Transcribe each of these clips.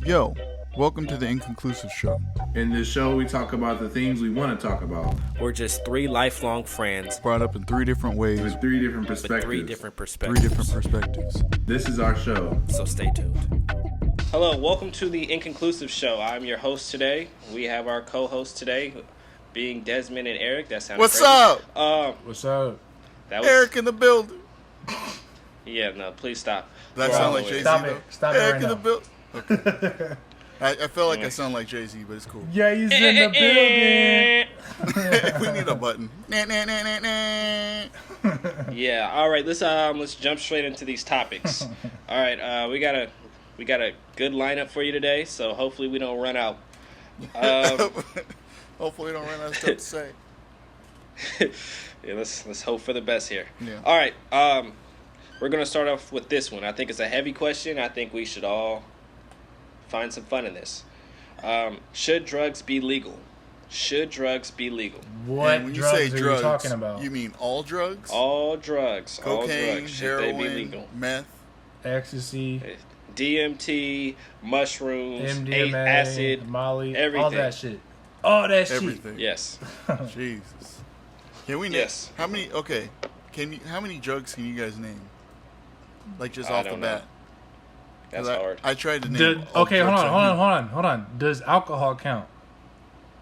Yo, welcome to the Inconclusive Show. In this show, we talk about the things we want to talk about. We're just three lifelong friends Brought up in three different ways, with three different perspectives. three different three different perspectives. This is our show. So stay tuned. Hello, welcome to the Inconclusive Show. I'm your host today. We have our co-host today, being Desmond and Eric. That sounds What's crazy. up? What's up? That was, Eric in the building. Yeah, no, please stop. Does that We're sound all like the Jay way- Z Stop though? it. Stop it Eric right in the now. building. Okay. I feel like I sound like Jay Z, but it's cool. Yeah, he's in the building. We need a button. Nah, nah, nah, nah, nah. Yeah, all right. Let's jump straight into these topics. All right, we got a good lineup for you today, so hopefully we don't run out. Hopefully, we don't run out of stuff to say. Yeah, let's hope for the best here. Yeah. All right. We're gonna start off with this one. I think it's a heavy question. I think we should all find some fun in this. Should drugs be legal? Should drugs be legal? What And when you drugs say are drugs, you talking about? you mean all drugs? All drugs. all Cocaine, drugs. Should they be heroin, legal? meth. Ecstasy, DMT, mushrooms, MDMA, acid, Molly, everything. all that shit. All that shit. Everything. Yes. Jesus. Can we Yes. How many? Okay. How many drugs can you guys name? Like just I off the don't bat. That's 'Cause hard. I tried to name. all Okay, the hold drugs on, I knew. hold on. Does alcohol count?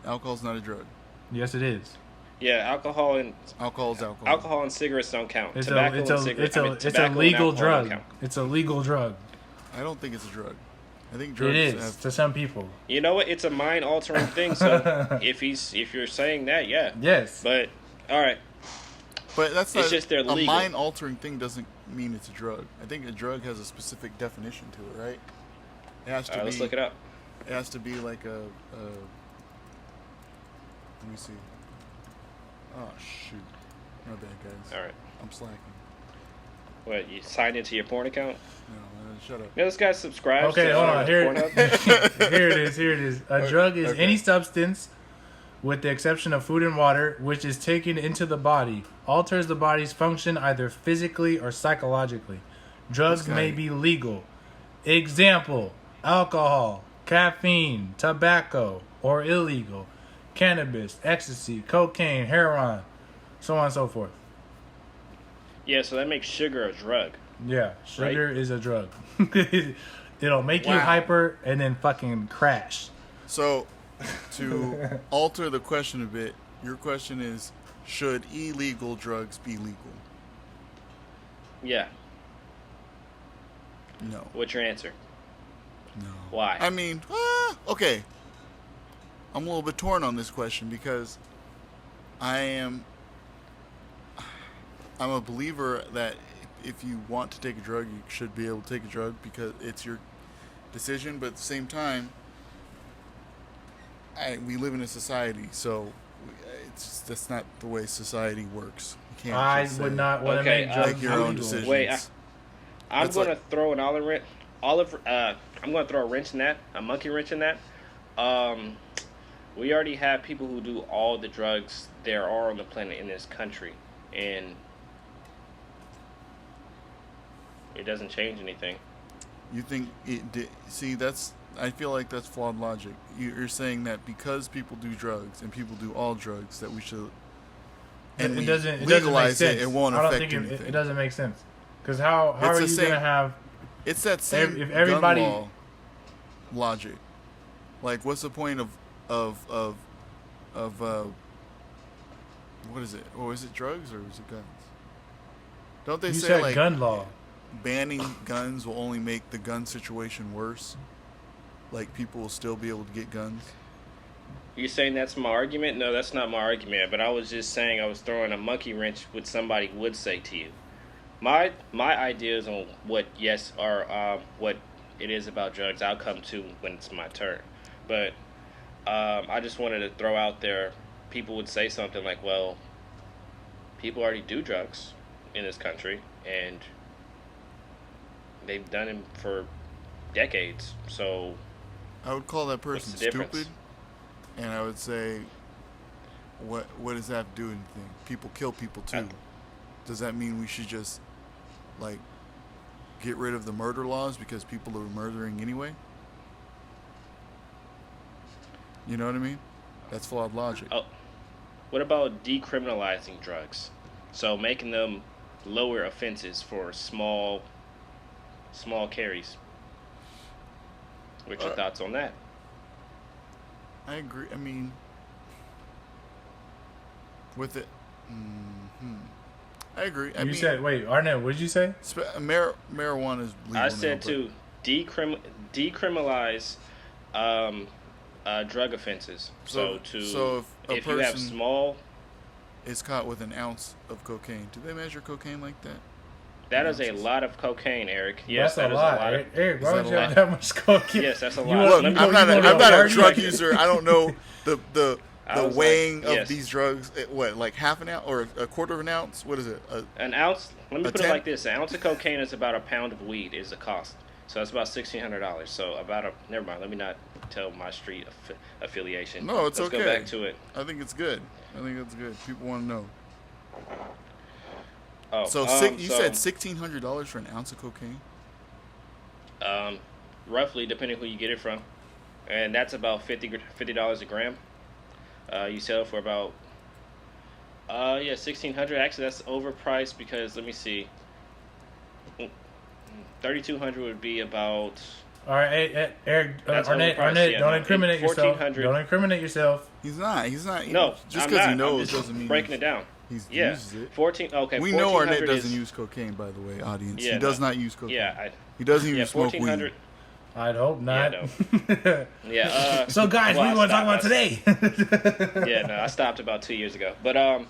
Alcohol's not a drug. Yes, it is. Yeah, alcohol and Alcohol's alcohol. alcohol and cigarettes don't count. It's Tobacco a and cigarettes. it's a tobacco and legal alcohol don't drug. count. It's a legal drug. I don't think it's a drug. I think drugs It is have. to some people. You know what? It's a mind altering thing. So if you're saying that, yeah. Yes. But all right. But that's It's not, just they're a legal. mind-altering thing doesn't mean it's a drug. I think a drug has a specific definition to it, right? It has to All right, be. let's look it up. It has to be like a. Let me see. Oh shoot! My bad, guys. All right. I'm slacking. What, you signed into your porn account? No, shut up. Yeah, this guy subscribes Okay, to hold on. Here, Pornhub. here it is. A drug is Okay. any substance, with the exception of food and water, which is taken into the body, alters the body's function either physically or psychologically. Drugs This guy- may be legal. Example: alcohol, caffeine, tobacco, or illegal. Cannabis, ecstasy, cocaine, heroin, so on and so forth. Yeah, so that makes sugar a drug. Yeah, sugar is a drug. It'll make you Wow. hyper and then fucking crash. So, to alter the question a bit, your question is: should illegal drugs be legal? Yeah. No. What's your answer? No. Why? I mean, okay. I'm a little bit torn on this question because I'm a believer that if you want to take a drug, you should be able to take a drug because it's your decision. But at the same time, we live in a society, so that's not the way society works. You can't I just would say, not want to Okay, make drugs make your own illegal. decision. Wait, I'm That's gonna like- throw an I'm gonna throw a wrench in that, a monkey wrench in that. We already have people who do all the drugs there are on the planet in this country, and it doesn't change anything. You think it did? See, I feel like that's flawed logic. You're saying that because people do drugs and people do all drugs, that we should. And we It doesn't make legalize sense. it. It won't I don't affect think anything. it doesn't make sense. Because how It's are the you same- gonna have? It's that same If everybody- gun law logic. Like, what's the point of what is it? Or is it drugs or is it guns? Don't they You say said like gun law. banning guns will only make the gun situation worse? Like people will still be able to get guns. You saying that's my argument? No, that's not my argument. But I was just saying I was throwing a monkey wrench what somebody would say to you. My ideas on what what it is about drugs, I'll come to when it's my turn. But I just wanted to throw out there, people would say something like, well, people already do drugs in this country, and they've done them for decades. So I would call that person What's the difference? stupid, and I would say, what does that have to do with anything? People kill people too. Does that mean we should just like get rid of the murder laws because people are murdering anyway? You know what I mean? That's flawed logic. Oh, what about decriminalizing drugs? So making them lower offenses for small carries. What's your thoughts on that? I agree. I mean, with it, hmm I agree. I You mean, said, wait, Arnett, what did you say? marijuana is legal I now, said but to decriminalize drug offenses. So so if a if you have person small, is caught with an ounce of cocaine, do they measure cocaine like that? that is a Ounces? lot of cocaine, Eric. Yes, That's that a is lot. a lot of. Eric, Is why that would a you have lot? that much cocaine? Yes, that's a You lot. want- Look, Let me- I'm not you a, wanna I'm go not a party? drug user. I don't know the I was weighing like, of yes. these drugs. What, like half an ounce or a quarter of an ounce? What is it? An ounce. Let me A put it 10? like this: an ounce of cocaine is about a pound of weed is the cost. So that's about $1,600. So about a. Never mind. Let me not tell my street affiliation. No, it's Let's okay. go back to it. I think it's good. I think it's good. People want to know. Oh, So you said $1,600 for an ounce of cocaine? roughly, depending who you get it from, and that's about $50 a gram. You sell for about 1,600. Actually, that's overpriced because let me see. 3,200 would be about. All right, hey, Eric, That's Arnett, overpriced, yeah, don't no. incriminate yourself. 1,400. Don't incriminate yourself. He's not. No, Just I'm because he not. I'm knows just doesn't mean breaking it down. he Yeah, uses it. 14. Okay, We know Arnett 1,400 doesn't is- use cocaine, by the way, audience. Yeah, he does no. not use cocaine. Yeah, He doesn't even yeah, smoke 1,400. weed. I'd hope not. no. Yeah. So, guys, well, what do you want to talk about I- today? Yeah, no, I stopped about 2 years ago, but I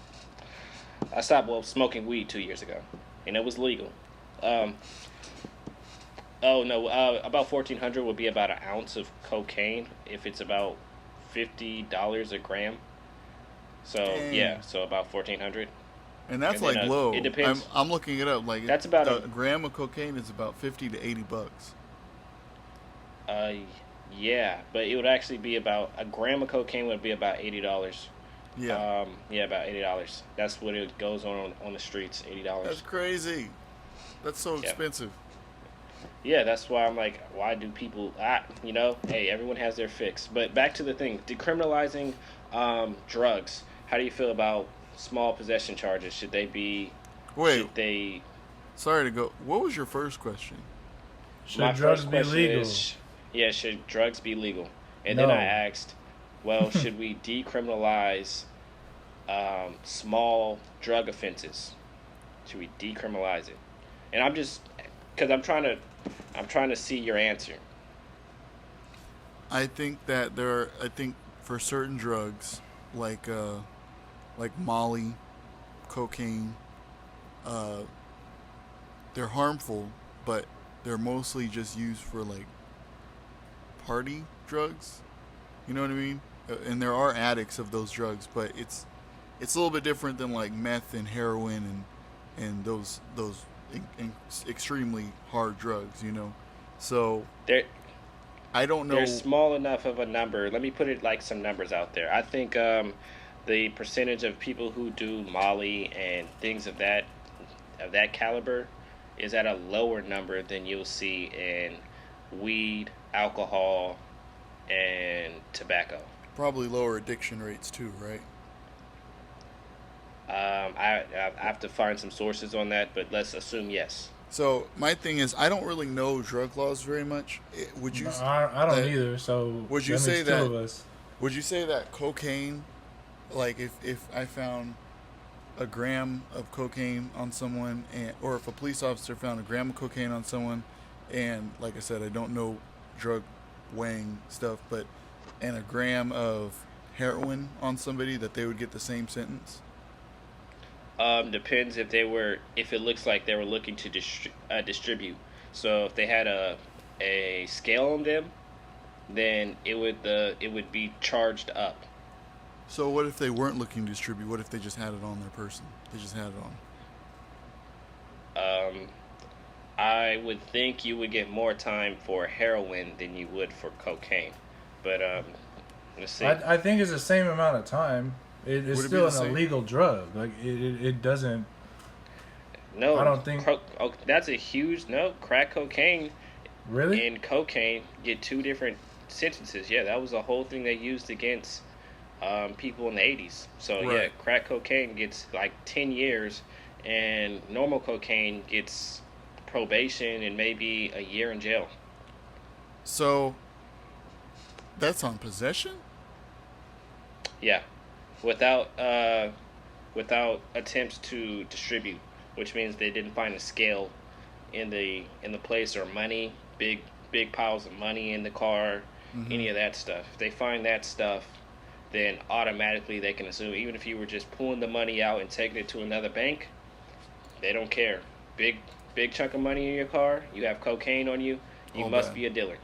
stopped smoking weed 2 years ago, and it was legal. Oh no, about 1,400 would be about an ounce of cocaine if it's about $50 a gram. So Dang. yeah, so about 1,400. And that's And then, like low. it depends. I'm looking it up. Like That's about a gram of cocaine is about $50 to $80. Yeah, but it would actually be about a gram of cocaine would be about $80. Yeah. Yeah, about $80. That's what it goes on the streets. $80. That's crazy. That's so Yeah. expensive. Yeah, that's why I'm like, why do people, hey, everyone has their fix. But back to the thing, decriminalizing drugs. How do you feel about small possession charges? Should they be, Wait, should they, sorry to go. What was your first question? Should my drugs first be question legal? is, should drugs be legal? And No. then I asked, well, should we decriminalize small drug offenses? Should we decriminalize it? And I'm just, because I'm trying to see your answer. I think that I think for certain drugs, like Molly, cocaine, they're harmful, but they're mostly just used for like party drugs. You know what I mean? And there are addicts of those drugs, but it's a little bit different than like meth and heroin and those extremely hard drugs. You know, so They're I don't know. they're small enough of a number. Let me put it like some numbers out there. I think the percentage of people who do Molly and things of that caliber is at a lower number than you'll see in weed, alcohol, and tobacco. Probably lower addiction rates too, right? I have to find some sources on that, but let's assume yes. So my thing is, I don't really know drug laws very much. Would you? No, I don't that- either. So Would you that say makes two that- of us. Would you say that cocaine, like if I found a gram of cocaine on someone, or if a police officer found a gram of cocaine on someone, and like I said, I don't know drug weighing stuff, and a gram of heroin on somebody, that they would get the same sentence? Depends if it looks like they were looking to distribute. So if they had a scale on them, then it would be charged up. So what if they weren't looking to distribute? What if they just had it on their person? They just had it on. I would think you would get more time for heroin than you would for cocaine. But let's see. I think it's the same amount of time. It's Would it be still the an same? illegal drug. Like it doesn't. No, I don't think- that's a huge no. Crack cocaine Really? and cocaine get two different sentences. Yeah, that was a whole thing they used against people in the 80s. So yeah, Right. crack cocaine gets like 10 years, and normal cocaine gets probation and maybe a year in jail. So that's on possession. Yeah, without without attempts to distribute, which means they didn't find a scale in the place, or money, big piles of money in the car, Mm-hmm. any of that stuff. If they find that stuff, then automatically they can assume, even if you were just pulling the money out and taking it to another bank, they don't care. Big chunk of money in your car, you have cocaine on you, you All must bad. be a dealer.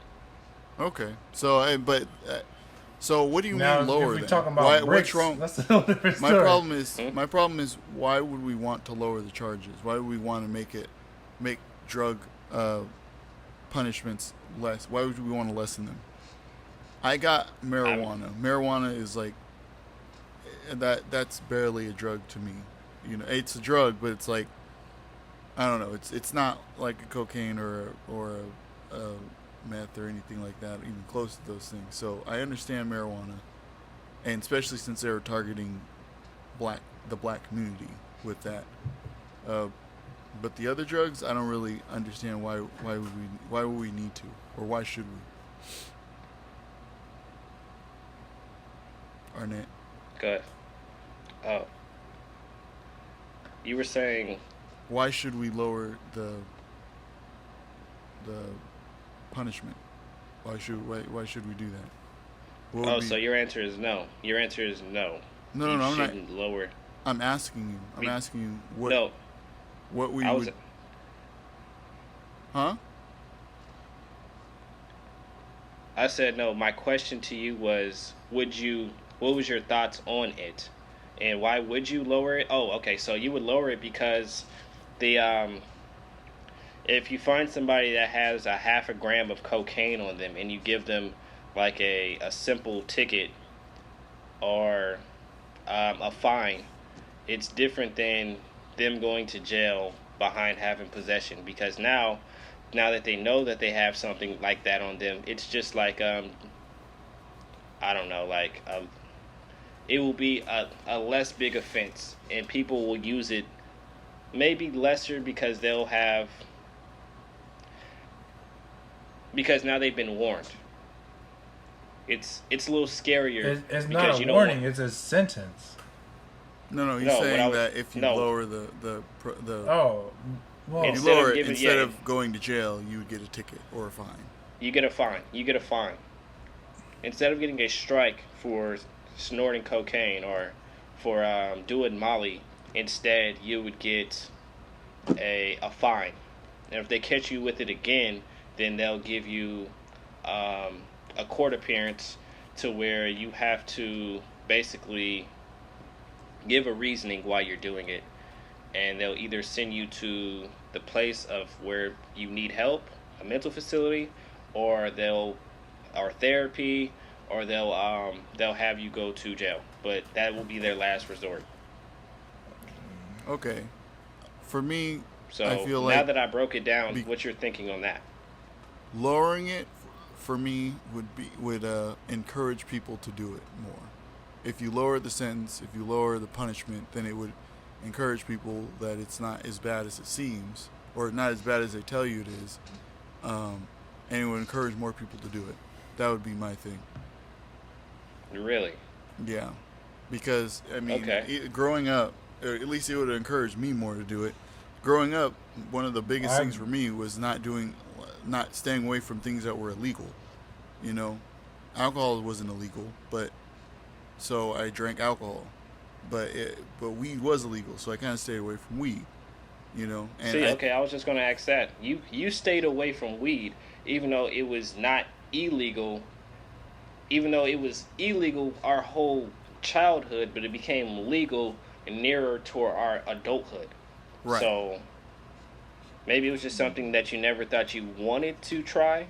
Okay. So, so what do you Now, mean if lower we're then? talking Why? about What's bricks, wrong? that's a whole different My story. problem is Hmm? my problem is why would we want to lower the charges? Why would we want to make drug punishments less? Why would we want to lessen them? I got I'm marijuana. Marijuana is like that. That's barely a drug to me. It's a drug, but it's like I don't know. It's not like a cocaine a meth or anything like that, even close to those things. So I understand marijuana, and especially since they were targeting black the black community with that. Uh, but the other drugs, I don't really understand why would we need to, or why should we? Arnett. good. Oh, you were saying, Why should we lower the punishment? Why should we do that? What would oh, be so your answer is no. Your answer is no. no no You no I'm not. shouldn't lower. I'm asking you. I'm Be, asking you no, what we I was would. Huh? I said no. My question to you was, what was your thoughts on it? And why would you lower it? Oh, okay. So you would lower it because the if you find somebody that has a half a gram of cocaine on them and you give them like a simple ticket or a fine, it's different than them going to jail behind having possession, because now that they know that they have something like that on them, it's just like I don't know, like it will be a less big offense, and people will use it maybe lesser because they'll have because now they've been warned. It's a little scarier It's because not you a don't warning; want. it's a sentence. No, he's No, what I saying was that if you no. lower the Oh, well, you Instead lower of it giving, instead yeah, of going to jail, you would get a ticket or a fine. you get a fine. You get a fine instead of getting a strike for snorting cocaine or for doing Molly. Instead, you would get a fine, and if they catch you with it again, then they'll give you a court appearance to where you have to basically give a reasoning why you're doing it, and they'll either send you to the place of where you need help, a mental facility, or or therapy, or they'll have you go to jail. But that will be their last resort. Okay. For me, I So feel now like that I broke it down, be, what's your thinking on that? lowering it for me would encourage people to do it more. If you lower the sentence, if you lower the punishment, then it would encourage people that it's not as bad as it seems, or not as bad as they tell you it is, and it would encourage more people to do it. That would be my thing. Really? Yeah, because I mean, Okay. growing up, or at least it would encourage me more to do it. Growing up, one of the biggest I things for me was not staying away from things that were illegal. You know, alcohol wasn't illegal, but so I drank alcohol. But weed was illegal, so I kind of stayed away from weed. And See, okay, I was just gonna ask that. You stayed away from weed, even though it was not illegal. Even though it was illegal our whole childhood, but it became legal nearer to our adulthood. right. So maybe it was just something that you never thought you wanted to try.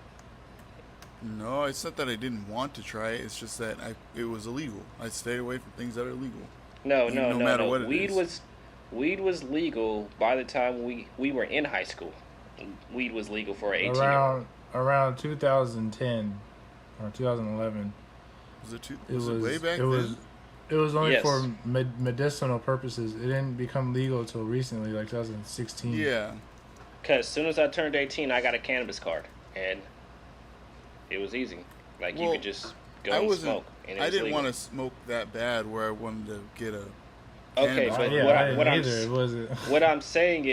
No, it's not that I didn't want to try it. It's just that it was illegal. I stayed away from things that are illegal, No, even no, no no, matter no. what it is. Weed was legal by the time we were in high school. Weed was legal for an 18-year-old. around 2010, or 2011. Was it It was was it way back it was then? it was only Yes. for medicinal purposes. It didn't become legal until recently, like 2016. Yeah. Because as soon as I turned 18, I got a cannabis card, and it was easy. Like you Well, could just go I and wasn't. smoke, and it I was didn't legal. want to smoke that bad where I wanted to get a. Okay, cannabis but card. Yeah, what I I- didn't what I'm either. s- It wasn't. what I'm saying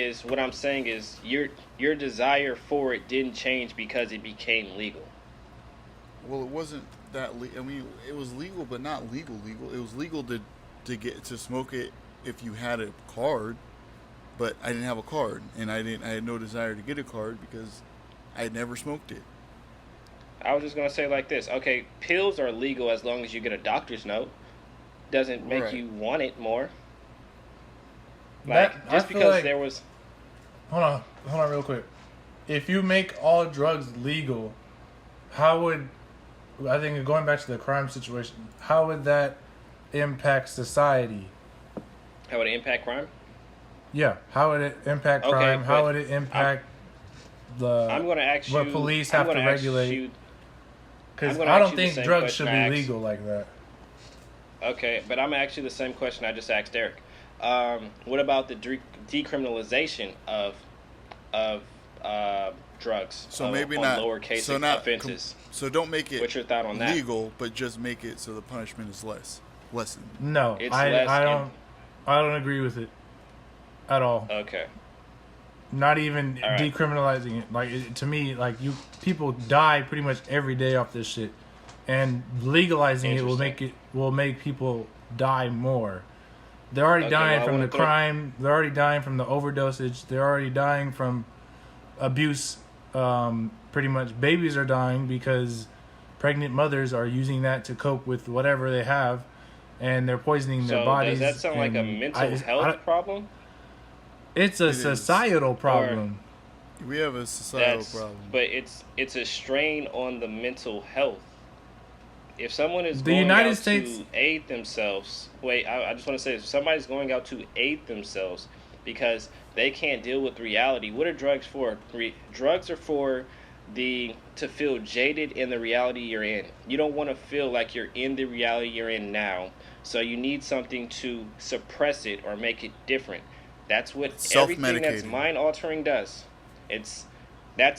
is your desire for it didn't change because it became legal. Well, it wasn't that. I mean, it was legal, but not legal. Legal. It was legal to get to smoke it if you had a card, but I didn't have a card, and I had no desire to get a card because I had never smoked it. I was just gonna say like this. Okay, pills are legal as long as you get a doctor's note. Doesn't make Right. you want it more. Like That- I just feel because like- there was. Hold on, real quick. If you make all drugs legal, how would I think going back to the crime situation? How would that impact society? How would it impact crime? Yeah, how would it impact Okay, crime? How but would it impact the I'm gonna ask you. what police I'm have to gonna ask regulate? you- Because I'm gonna I ask don't you the think same drugs should question I be asked- legal like that. Okay, but I'm gonna ask you the same question I just asked Eric. What about the decriminalization of drugs? So on- maybe on not lowercase so not offenses. so don't make it What's your thought on that? legal, but just make it so the punishment is lessened. No, It's less I don't agree with it at all. Okay. Not even All right. decriminalizing it. Like to me, like people die pretty much every day off this shit, and legalizing it will make people die more. They're already Okay, dying well, I from the wanna throw- crime. They're already dying from the overdosage. They're already dying from abuse. Pretty much, babies are dying because pregnant mothers are using that to cope with whatever they have, and they're poisoning their So bodies. does that sound like a and mental health problem? It's a It is. societal problem. We have a societal That's problem. but it's a strain on the mental health. If someone is The going United out States- to aid themselves, I just want to say, if somebody's going out to aid themselves because they can't deal with reality, what are drugs for? Drugs are for to feel jaded in the reality you're in. You don't want to feel like you're in the reality you're in now, so you need something to suppress it or make it different. That's what everything that's Self-medicating. mind altering does. That's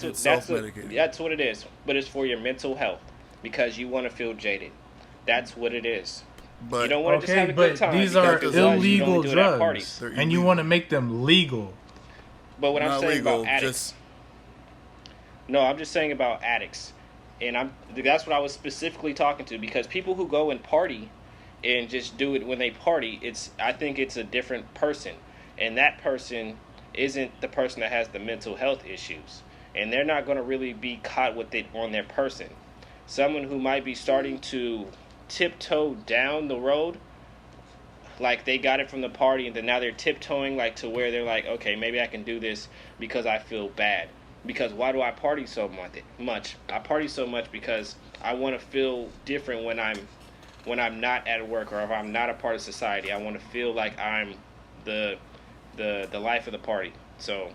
It's self-medicating. that's what it is. But it's for your mental health because you want to feel jaded. That's what it is. But You don't want to just Okay, have a good but time. these because are otherwise you don't illegal do it at drugs, parties. They're and you illegal. want to make them legal. But what I'm not saying legal, about addicts, no, I'm just saying about addicts, and that's what I was specifically talking to, because people who go and party and just do it when they party, I think it's a different person, and that person isn't the person that has the mental health issues, and they're not going to really be caught with it on their person. Someone who might be starting to tiptoe down the road, like they got it from the party and then now they're tiptoeing like to where they're like, okay, maybe I can do this because I feel bad. Because why do I party so much? I party so much because I want to feel different when I'm not at work, or if I'm not a part of society. I want to feel like I'm the life of the party. So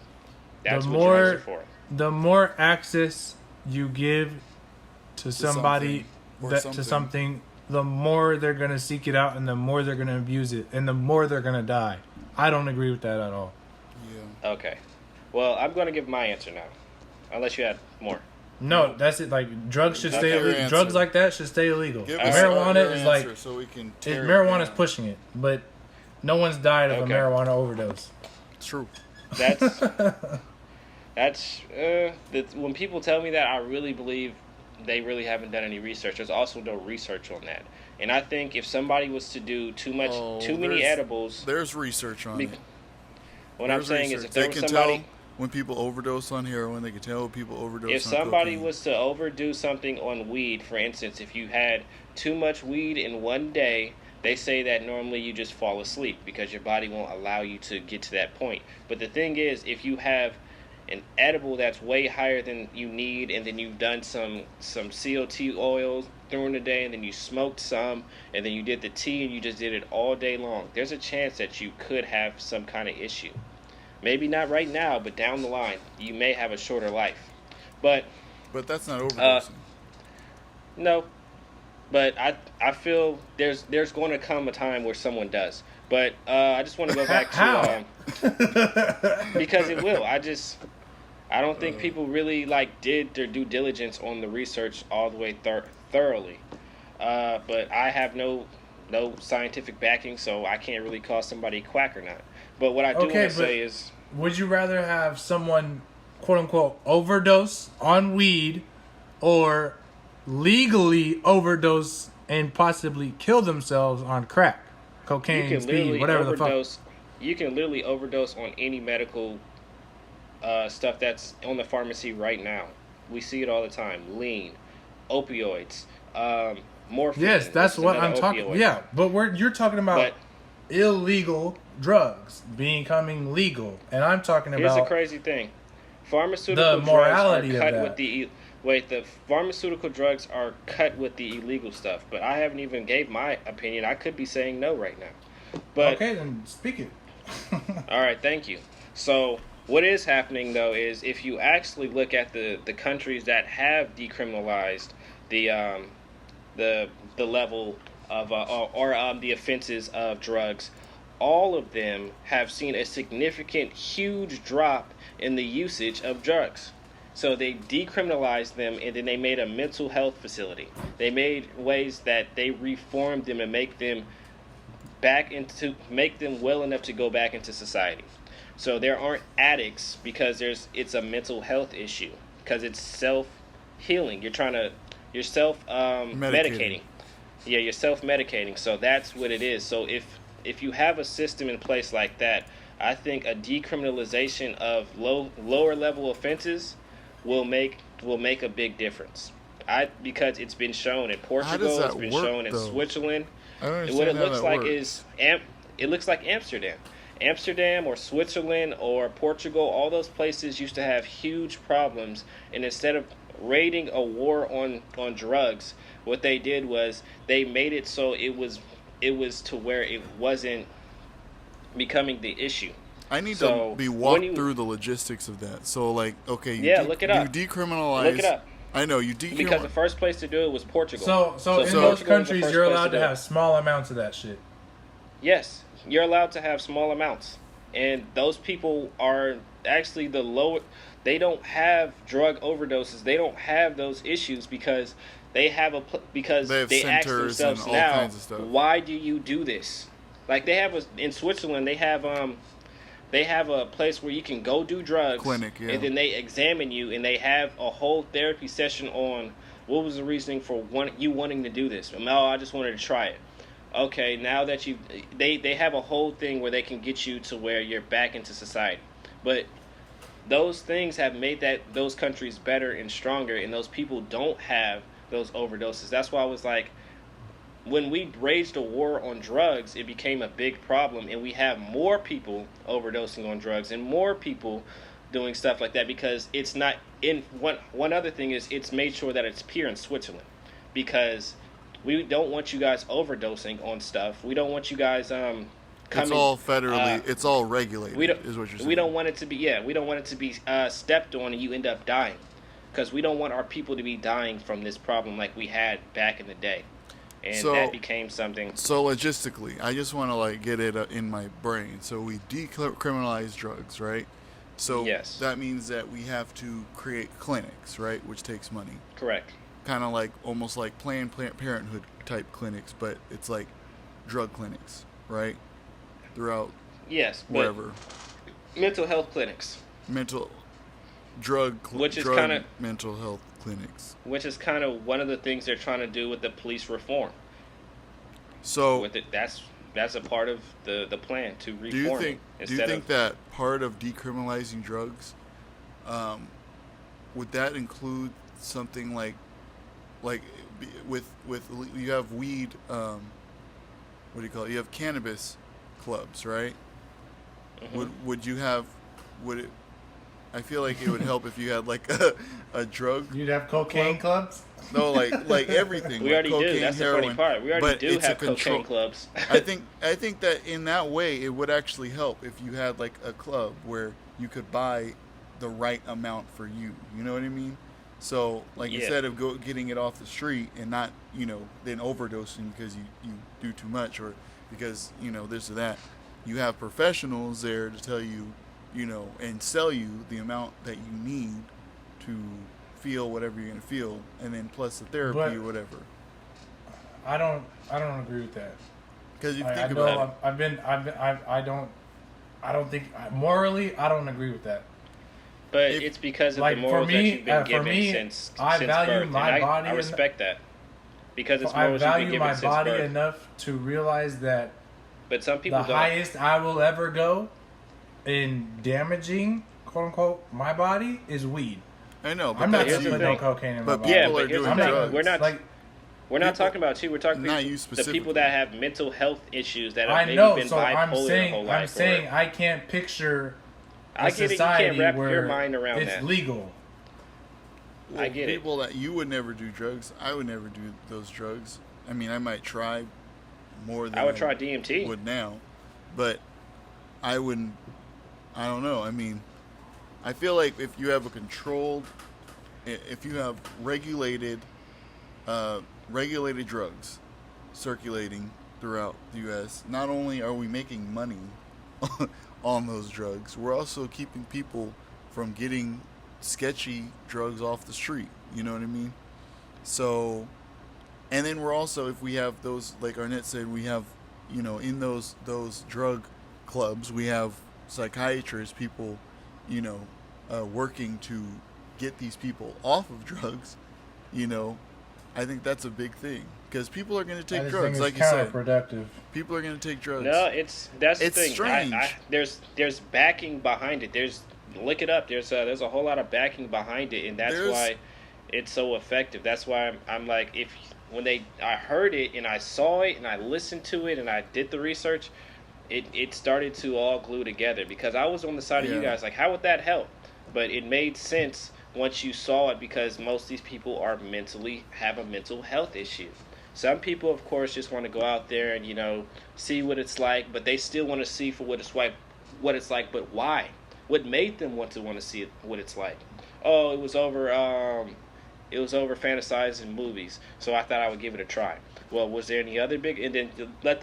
that's The what more- drugs are for. The more access you give to somebody something, or to something, the more they're gonna seek it out, and the more they're gonna abuse it, and the more they're gonna die. I don't agree with that at all. yeah. Okay. Well, I'm going to give my answer now, unless you had more. No, that's it. Like drugs should Okay. stay Your illegal. answer. Drugs like that should stay illegal. Give All us right. Marijuana your is answer like so we can it, tear it marijuana's down. pushing it, but no one's died of Okay. a marijuana overdose. True. That's when people tell me that, I really believe they really haven't done any research. There's also no research on that, and I think if somebody was to do too many there's- edibles, There's research on Be- it. what I'm There's saying is research. if there they was can somebody, tell when people overdose on heroin. They can tell when people overdose. if on somebody cocaine. was to overdo something on weed, for instance, if you had too much weed in one day, they say that normally you just fall asleep because your body won't allow you to get to that point. But the thing is, if you have an edible that's way higher than you need, and then you've done some COT oils during the day, and then you smoked some, and then you did the tea, and you just did it all day long, there's a chance that you could have some kind of issue. Maybe not right now, but down the line, you may have a shorter life. But But that's not overdosing. No, but I feel there's going to come a time where someone does. But I just want to go back How? to because it will. I don't think people really like did their due diligence on the research all the way thoroughly. But I have no scientific backing, so I can't really call somebody a quack or not. But what I do want Okay, to but say is, would you rather have someone, quote unquote, overdose on weed or legally overdose and possibly kill themselves on crack, you cocaine, can speed, literally whatever the fuck? overdose. You can literally overdose on any medical stuff that's on the pharmacy right now. We see it all the time. Lean, opioids, morphine. Yes, which that's is what another I'm talking. opioid. Yeah, but you're talking about But illegal drugs becoming legal, and I'm talking here's the about crazy thing: pharmaceutical the drugs morality are of cut that. with the pharmaceutical drugs are cut with the illegal stuff. But I haven't even gave my opinion. I could be saying no right now. But Okay, then speak it. all right, thank you. So what is happening though is if you actually look at the countries that have decriminalized the the level of the offenses of drugs, all of them have seen a significant, huge drop in the usage of drugs. So they decriminalized them, and then they made a mental health facility. They made ways that they reformed them and make them well enough to go back into society. So there aren't addicts because it's a mental health issue because it's self healing. You're self medicating. Yeah, you're self medicating. So that's what it is. So if you have a system in place like that, I think a decriminalization of lower level offenses will make a big difference. Because it's been shown in How does Portugal, that it's been work, shown in though? Switzerland. I don't understand What it how looks that like works. it looks like Amsterdam or Switzerland or Portugal. All those places used to have huge problems, and instead of raiding a war on drugs, what they did was they made it so it was to where it wasn't becoming the issue. I need So to be when walked through the logistics of that. So, like, okay, look it up. You decriminalize. Look it up. I know you Because decriminalize. the first place to do it was Portugal. So in Portugal those was the countries, first you're place allowed to do it. have small amounts of that shit. Yes, you're allowed to have small amounts, and those people are actually the lower. They don't have drug overdoses. They don't have those issues because they have because They have they ask centers and themselves all now, kinds of stuff. why do you do this? Like in Switzerland, they have a place where you can go do drugs, Clinic, yeah. and then they examine you, and they have a whole therapy session on what was the reasoning for you wanting to do this. Oh, I just wanted to try it. Okay, now that they have a whole thing where they can get you to where you're back into society. But those things have made those countries better and stronger, and those people don't have those overdoses. That's why I was like, when we waged a war on drugs, it became a big problem, and we have more people overdosing on drugs and more people doing stuff like that because it's not in one other thing is it's made sure that it's pure in Switzerland because we don't want you guys overdosing on stuff. We don't want you guys coming. It's all federally. It's all regulated. Is what you're saying. We don't want it to be. Yeah, we don't want it to be stepped on and you end up dying, because we don't want our people to be dying from this problem like we had back in the day, and that became something. So logistically, I just want to like get it in my brain. So we decriminalize drugs, right? So Yes. that means that we have to create clinics, right, which takes money. Correct. Kind of like almost like Planned Parenthood type clinics, but it's like drug clinics, right? Throughout Yes, but wherever. mental health clinics, Mental drug Which is drug kinda- mental health clinics. which is kind of one of the things they're trying to do with the police reform. So With it, that's a part of the plan to reform. do you think instead of that part of decriminalizing drugs would that include something like with you have weed what do you call it? You have cannabis clubs, right? Mhm. Would you have would it I feel like it would help if you had like a drug. You'd have cocaine clubs? No, like everything. We like already cocaine, do. That's heroin, the funny part. We already but do it's a have cocaine control- clubs. I think that in that way it would actually help if you had like a club where you could buy the right amount for you. You know what I mean? So, like, Yeah. instead of getting it off the street and not, then overdosing because you do too much or because, this or that, you have professionals there to tell you, and sell you the amount that you need to feel whatever you're going to feel, and then plus the therapy But or whatever. I don't agree with that. Because you I think know about I don't think morally I don't agree with that. But If- it's because of Like, the for morals that me- you've been for given me, since I since value birth. my And body I and- respect that because it's I morals you've been value given my since body birth. enough to realize that But some people the don't. highest I will ever go in damaging, quote unquote, my body is weed. I know, but I'm not here's gonna the put no thing. cocaine in But my body. Yeah, people but are here's doing the thing. drugs. We're not Like, we're not people- talking about you. We're talking not you the specifically. people that have mental health issues that have I maybe know, been so bipolar I'm their whole saying life. I can't picture a I get it. You society can't wrap where your mind around it's that. legal. I get it. People that you would never do drugs, I would never do those drugs. I mean, I might try more than I would try DMT. would now, but I wouldn't. I don't know. I mean, I feel like if you have if you have regulated drugs circulating throughout the U.S., not only are we making money on those drugs, we're also keeping people from getting sketchy drugs off the street. You know what I mean? So, and then we're also, if we have those, like Arnett said, we have, in those drug clubs, we have psychiatrists, people, working to get these people off of drugs. I think that's a big thing because people are going to I take just drugs, think like it's you said. counterproductive. People are going to take drugs. No, that's It's the thing. strange. There's backing behind it. Look it up. There's a whole lot of backing behind it, and that's why it's so effective. That's why I'm like, I heard it and I saw it and I listened to it and I did the research, it started to all glue together because I was on the side of you Yeah. guys like, how would that help? But it made sense once you saw it because most of these people have a mental health issue. Some people, of course, just want to go out there and see what it's like, but they still want to see for what it's like. But why? What made them want to see what it's like? Oh, it was over fantasizing movies, so I thought I would give it a try. Well, was there any other big? And then let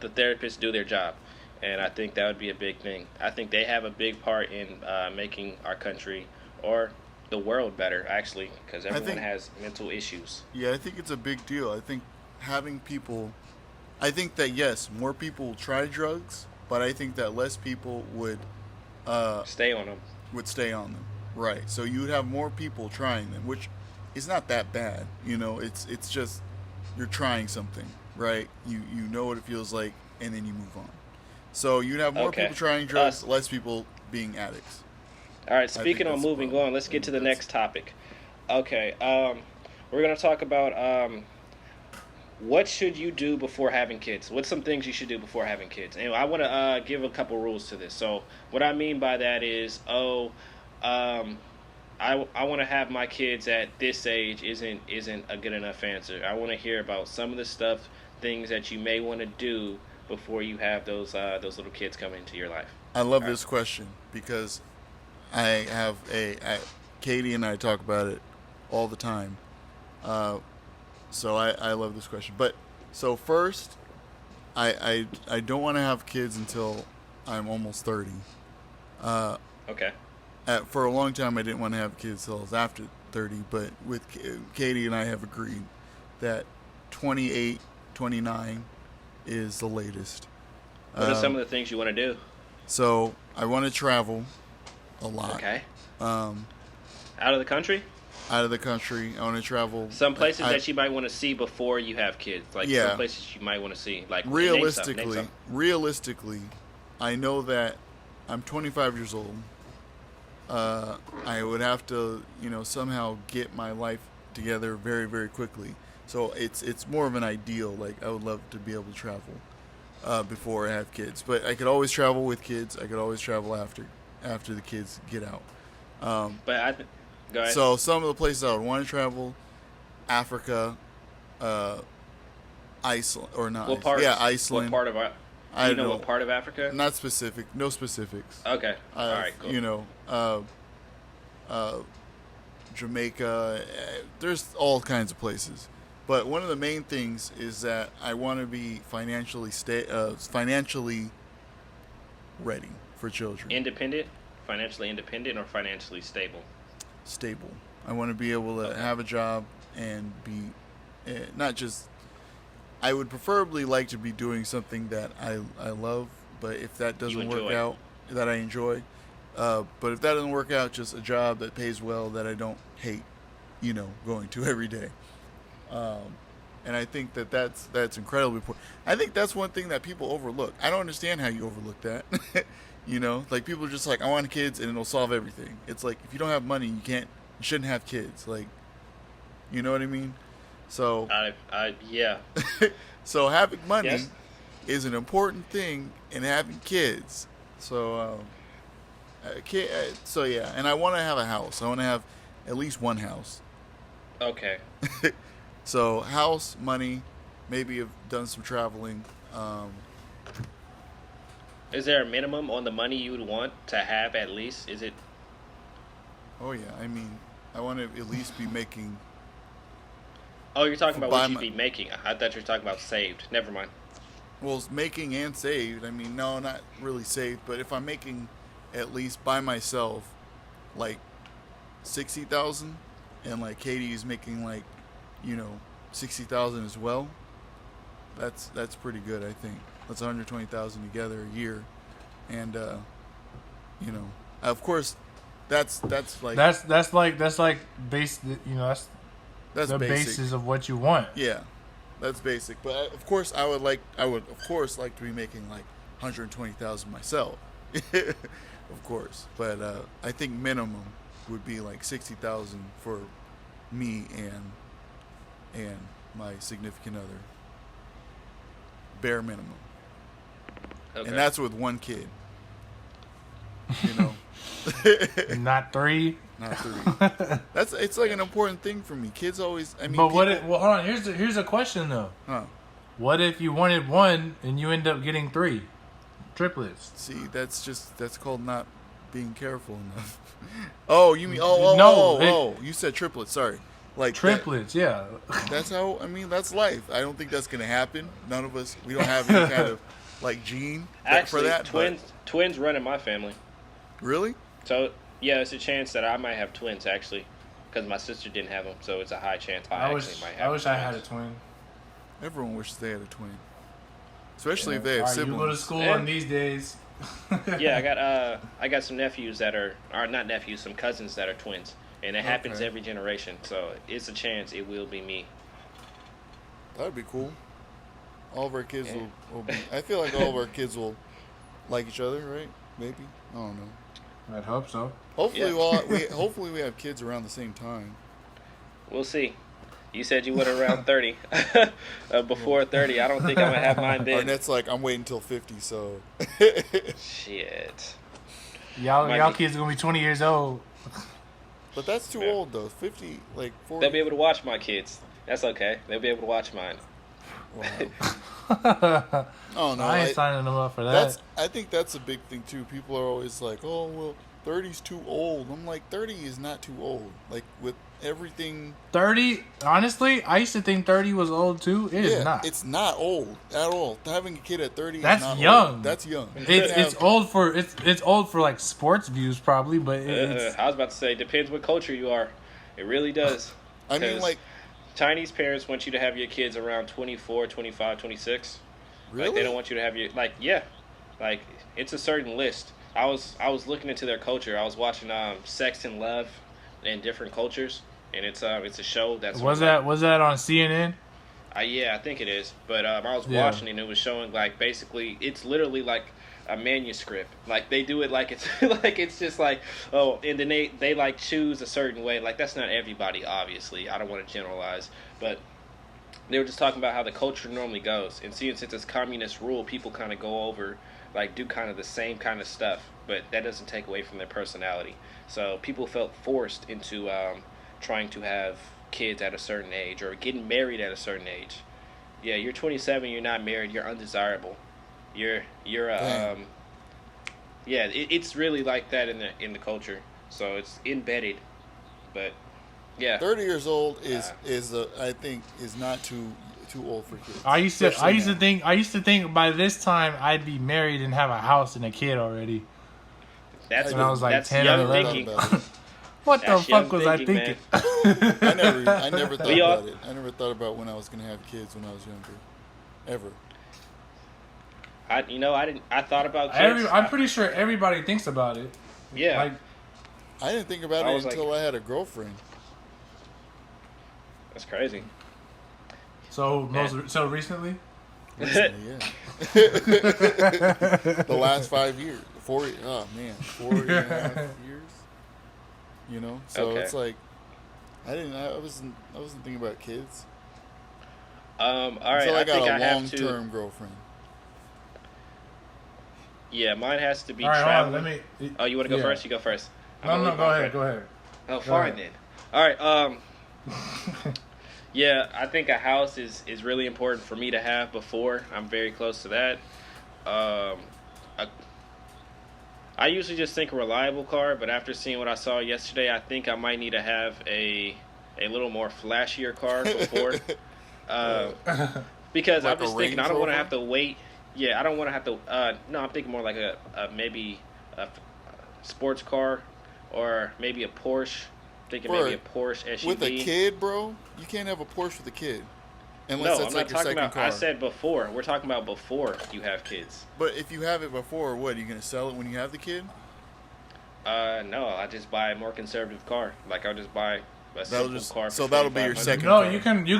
the therapist do their job, and I think that would be a big thing. I think they have a big part in making our country or the world better, actually, because everyone has mental issues. Yeah, I think it's a big deal. I think I think that yes, more people will try drugs, but I think that less people would Stay on them. stay on them. Right. So you would have more people trying them, which is not that bad. It's just you're trying something, right? You know what it feels like, and then you move on. So you'd have more Okay. people trying drugs, less people being addicts. All right, think speaking on that's moving well. on, let's get to the That's- next topic. Okay, we're going to talk about what should you do before having kids? What's some things you should do before having kids? And I want to give a couple rules to this. So what I mean by that is, I want to have my kids at this age isn't a good enough answer. I want to hear about some of the things that you may want to do before you have those little kids come into your life. I love this question because I have Katie and I talk about it all the time. So I love this question. But so first, I don't want to have kids until I'm almost 30. Okay. For a long time, I didn't want to have kids until I was after 30. But with Katie and I have agreed that 28, 29 is the latest. What are some of the things you want to do? So I want to travel a lot. Okay. Um, Out of the country? out of the country. I want to travel. Some places I- that you might want to see before you have kids. Like Yeah. some places you might want to see. Like name realistically, some. I know that I'm 25 years old. I would have to, somehow get my life together very, very quickly. So it's more of an ideal. Like I would love to be able to travel before I have kids, but I could always travel with kids. I could always travel after the kids get out. But go ahead. So some of the places I would want to travel, Africa, Iceland, or not? what part? Yeah, Iceland. What part of? I You don't know what part of Africa? Not specific. No specifics. Okay. All right. Cool. uh, Jamaica. There's all kinds of places. But one of the main things is that I want to be financially ready for children. Independent, financially independent, or financially stable. Stable. I want to be able to Okay. have a job and be not just. I would preferably like to be doing something that I love, but if that You doesn't work enjoy. out, that I enjoy. But if that doesn't work out, just a job that pays well that I don't hate, going to every day. Um, and I think that's incredibly important. I think that's one thing that people overlook. I don't understand how you overlook that. Like people are just like, I want kids and it'll solve everything. It's like if you don't have money, you shouldn't have kids. Like, you know what I mean? So, Yeah. so having money Yes. is an important thing in having kids. So, so yeah, and I want to have a house. I want to have at least one house. Okay. So house, money, maybe have done some traveling. Is there a minimum on the money you would want to have at least? Is it? Oh yeah, I mean, I want to at least be making. Oh, you're talking about Buy what you'd my- be making. I thought you were talking about saved. Never mind. Well, it's making and saved. I mean, no, not really saved, but if I'm making at least by myself, like 60,000, and like Katie is making like, 60,000 as well. That's pretty good, I think. That's 120,000 together a year, and of course, that's like That's like base. that's the basic. basis of what you want. Yeah, that's basic. But of course, I would of course like to be making like 120,000 myself, of course. But I think minimum would be like 60,000 for me and my significant other. Bare minimum, Okay. and that's with one kid. You know, Not 3. not 3. It's like an important thing for me. Kids always. I mean, But what? people- Well, hold on. Here's a question though. Huh. What if you wanted 1 and you end up getting 3 triplets? See, that's called not being careful enough. Oh, you mean No, you said triplets. Sorry, like Triplets, yeah. that's how. I mean, that's life. I don't think that's gonna happen. None of us. We don't have any kind of like gene Actually, for that. twins run in my family. But really, So yeah, it's a chance that I might have twins actually, because my sister didn't have them. So it's a high chance I actually might have. I wish I had a twins. twin. everyone wishes they had a twin, especially if they have Alright, siblings. you go to school Yeah. in these days. Yeah, I got some nephews that are not nephews, some cousins that are twins, and it happens Okay. every generation. So it's a chance it will be me. That'd be cool. All of our kids Yeah. will be. I feel like all of our kids will like each other, right? Maybe, I don't know. I'd hope so. Hopefully, Yeah. hopefully we have kids around the same time. We'll see. You said you would around 30. Before 30, I don't think I'm gonna have mine then. Arnett's like, I'm waiting till 50, so. Shit. Y'all Might y'all be. kids are gonna be 20 years old. But that's too Yeah. old though. 50, like 40. They'll be able to watch my kids. That's okay. They'll be able to watch mine. Wow. Oh no, I ain't signing them up for that's. that. I think that's a big thing too. People are always like, "Oh well, 30's too old." I'm like, 30 is not too old. Like with everything. 30. Honestly, I used to think 30 was old too. It is not. It's not old at all. Having a kid at 30 That's is not young. old. That's young. It's old for it's old for like sports views probably, but it's I was about to say, depends what culture you are. It really does. I mean, 'Cause like, Chinese parents want you to have your kids around 24, 25, 26. really? Like, they don't want you to have your like it's a certain list. I was looking into their culture. I was watching Sex and Love in different cultures, and it's a show that's was that on CNN? Yeah, I think it is. But I was Yeah. watching it and it was showing like basically it's literally like a manuscript. Like they do it like it's like it's just like and then they like choose a certain way. Like that's not everybody, obviously. I don't want to generalize, but they were just talking about how the culture normally goes. And seeing since it's communist rule, people kind of go over like do kind of the same kind of stuff, but that doesn't take away from their personality. So people felt forced into trying to have kids at a certain age or getting married at a certain age. Yeah, you're 27, you're not married, you're undesirable. You're Damn. yeah, it's really like that in the culture. so it's embedded. But yeah, 30 years old is uh, I think is not too old for kids. I used to Especially now. think by this time I'd be married and have a house and a kid already. that's When I was like that's 10 or young 11. thinking. About it. What the That's fuck young was I thinking, thinking? I never thought We all- about it. I never thought about when I was gonna have kids when I was younger, ever. I didn't. I thought about kids. I'm pretty sure everybody thinks about it. Yeah. Like, I didn't think about I it was like- until I had a girlfriend. That's crazy. so recently. Recently, yeah. The last 5 years, 4. Oh man, 4.5 years. You know, so Okay. it's like I wasn't thinking about kids All right. until I got think a I have long-term girlfriend. Yeah, mine has to be All right, hold on, traveling. let me. Oh, you want to go yeah. first? You go first. I'm No, gonna no, leave go mine ahead, for- go ahead. Oh, Go fine ahead. then. All right. Yeah, I think a house is really important for me to have before. I'm very close to that. Um, I usually just think a reliable car, but after seeing what I saw yesterday, I think I might need to have a little more flashier car before. Because Like I'm just a thinking I Range don't want to Rover? have to wait. Yeah, I don't want to have to. No, I'm thinking more like a maybe a sports car or maybe a Porsche. Thinking For maybe a Porsche SUV. With a kid, bro, you can't have a Porsche with a kid, unless No, that's I'm like not your talking second about. car. I said before. We're talking about before you have kids. But if you have it before, what are you gonna sell it when you have the kid? No, I just buy a more conservative car. Like I'll just buy a simple car. For that'll be your 2500. second No, car. you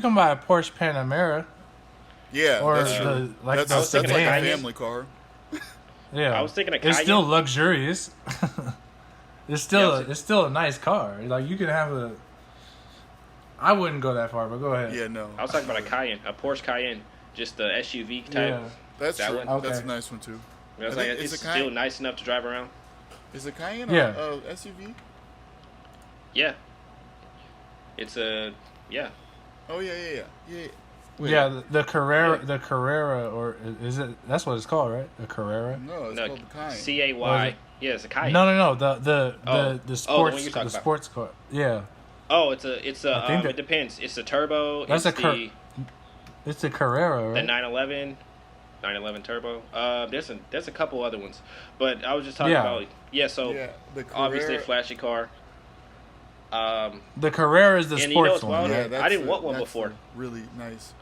can buy a Porsche Panamera. Yeah, Or that's true. like that's the that's like a Cayenne. family car. Yeah, I was thinking a it's still Cayenne. luxurious. it's Yeah, still a nice car. Like you can have a. I wouldn't go that far, but go ahead. Yeah, no, I was talking about a Cayenne, a Porsche Cayenne, just the SUV type. Yeah. that's that true. one? That's a Okay. nice one too. I was I like, think it's it's a still Cayenne. nice enough to drive around. Is a Cayenne Yeah. a SUV? Yeah. It's a yeah. Oh yeah. Wait, Yeah, the Carrera, or is it? That's what it's called, right? The Carrera. No, it's No, called the Cayenne. CAY. Or is it- Yeah, it's a Cayenne. No. The Oh. the Oh, the one sports you're talking the about. sports car. Yeah, Oh, it's a I think it depends. It's the turbo. That's it's a the it's the Carrera, the right? 911 turbo. There's a couple other ones, but I was just talking Yeah. about So Yeah, the obviously a Carrera- flashy car. The Carrera is the And you know sports what's one, wild? Yeah, right? that's I didn't a- want one that's before. a really nice.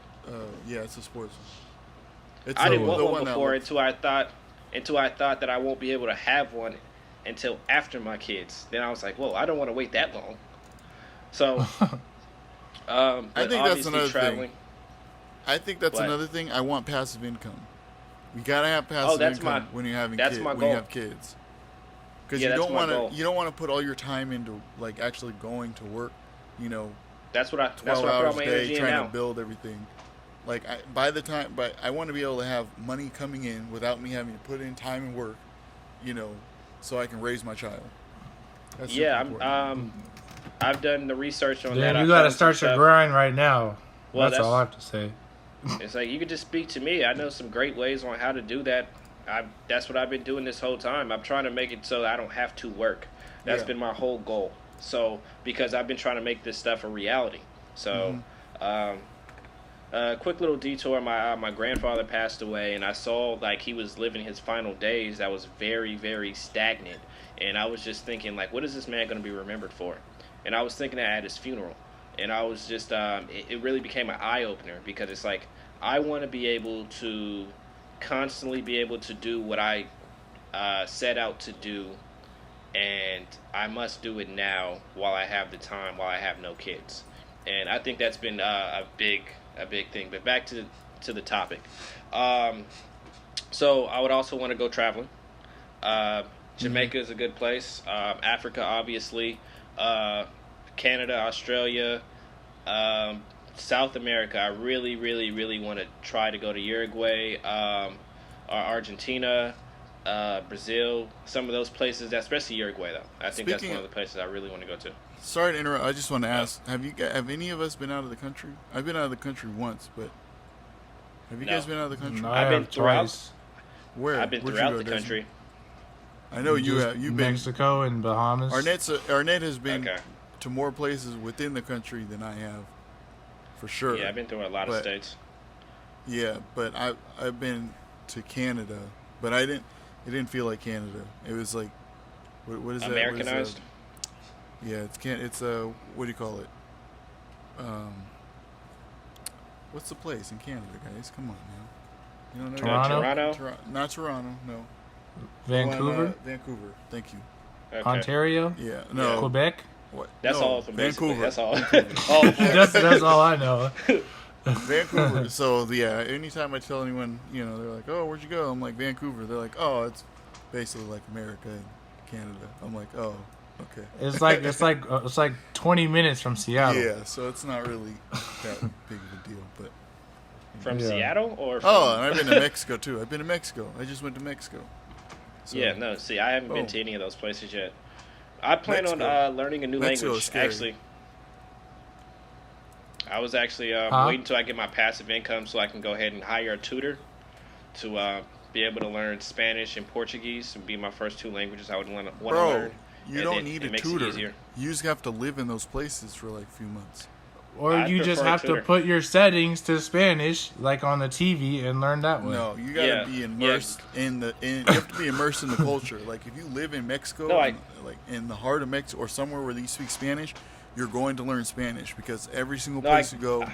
Yeah, it's a sports one. It's I the- didn't want the one that before looks- until I thought that I won't be able to have one until after my kids. Then I was like, whoa, I don't want to wait that long. So, but I think that's obviously another traveling. thing. I think that's What? another thing. I want passive income. You gotta have passive that's income when you're having that's kids. my When you goal. have kids, because Yeah, you that's don't my want goal. to. You don't want to put all your time into like actually going to work. You know, That's what I 12 put all hours my a day energy in trying now. to build everything. Like but I want to be able to have money coming in without me having to put in time and work. You know, so I can raise my child. That's super Yeah, important. I've done the research on Yeah, that. you I've gotta found some start your stuff. grind right now. Well, that's all I have to say. It's like you could just speak to me. I know some great ways on how to do that. That's what I've been doing this whole time. I'm trying to make it so I don't have to work. That's Yeah. been my whole goal. So because I've been trying to make this stuff a reality. So, quick little detour. My grandfather passed away, and I saw like he was living his final days. That was very, very stagnant, and I was just thinking like, what is this man going to be remembered for? And I was thinking that at his funeral, and I was just it really became an eye opener because it's like I want to be able to constantly be able to do what I set out to do, and I must do it now while I have the time, while I have no kids. And I think that's been a big thing. But back to the topic. So I would also want to go traveling. Jamaica is a good place. Africa, obviously. Canada, Australia, South America. I really, really, really want to try to go to Uruguay, or Argentina, Brazil. Some of those places, especially Uruguay, though. I think that's Speaking one of the places I really want to go to. Sorry to interrupt. I just want to ask: have any of us been out of the country? I've been out of the country once, but have you No. guys been out of the country? No, I've I been have throughout. twice. Where? I've been Where'd you throughout go, the Desmond? country. I know you Just have. You've been. Mexico and Bahamas. Arnett has been Okay. to more places within the country than I have, for sure. Yeah, I've been through a lot of states. Yeah, but I've been to Canada, but I didn't. It didn't feel like Canada. It was like, what is that? Americanized? Yeah, it's what do you call it? What's the place in Canada, guys? Come on now. You don't know Toronto? Not Toronto, no. Vancouver? Vancouver. Thank you. Okay. Ontario? Yeah, no. Quebec? What? That's no, all from basically. Vancouver. That's all. That's all I know. Vancouver. So yeah, anytime I tell anyone, they're like, "Oh, where'd you go?" I'm like, "Vancouver." They're like, "Oh, it's basically like America and Canada." I'm like, "Oh, okay." It's like 20 minutes from Seattle. Yeah, so it's not really that big of a deal, but. From Yeah. Seattle or from... Oh, and I've been to Mexico too. I've been to Mexico. I just went to Mexico. So, Yeah, no, see, I haven't been to any of those places yet. I plan Mexico. on learning a new Mexico language, is scary. actually. I was actually waiting until I get my passive income so I can go ahead and hire a tutor to be able to learn Spanish and Portuguese and be my first two languages I would want to Bro, learn. you And don't then need it a makes it tutor. easier. You just have to live in those places for like a few months. Or I you just prefer have to tutor. put your settings to Spanish, like on the TV, and learn that way. No, you gotta Yeah, be immersed you have to be immersed in the culture. Like if you live in Mexico, No, like in the heart of Mexico or somewhere where you speak Spanish, you're going to learn Spanish because every single No, place you go,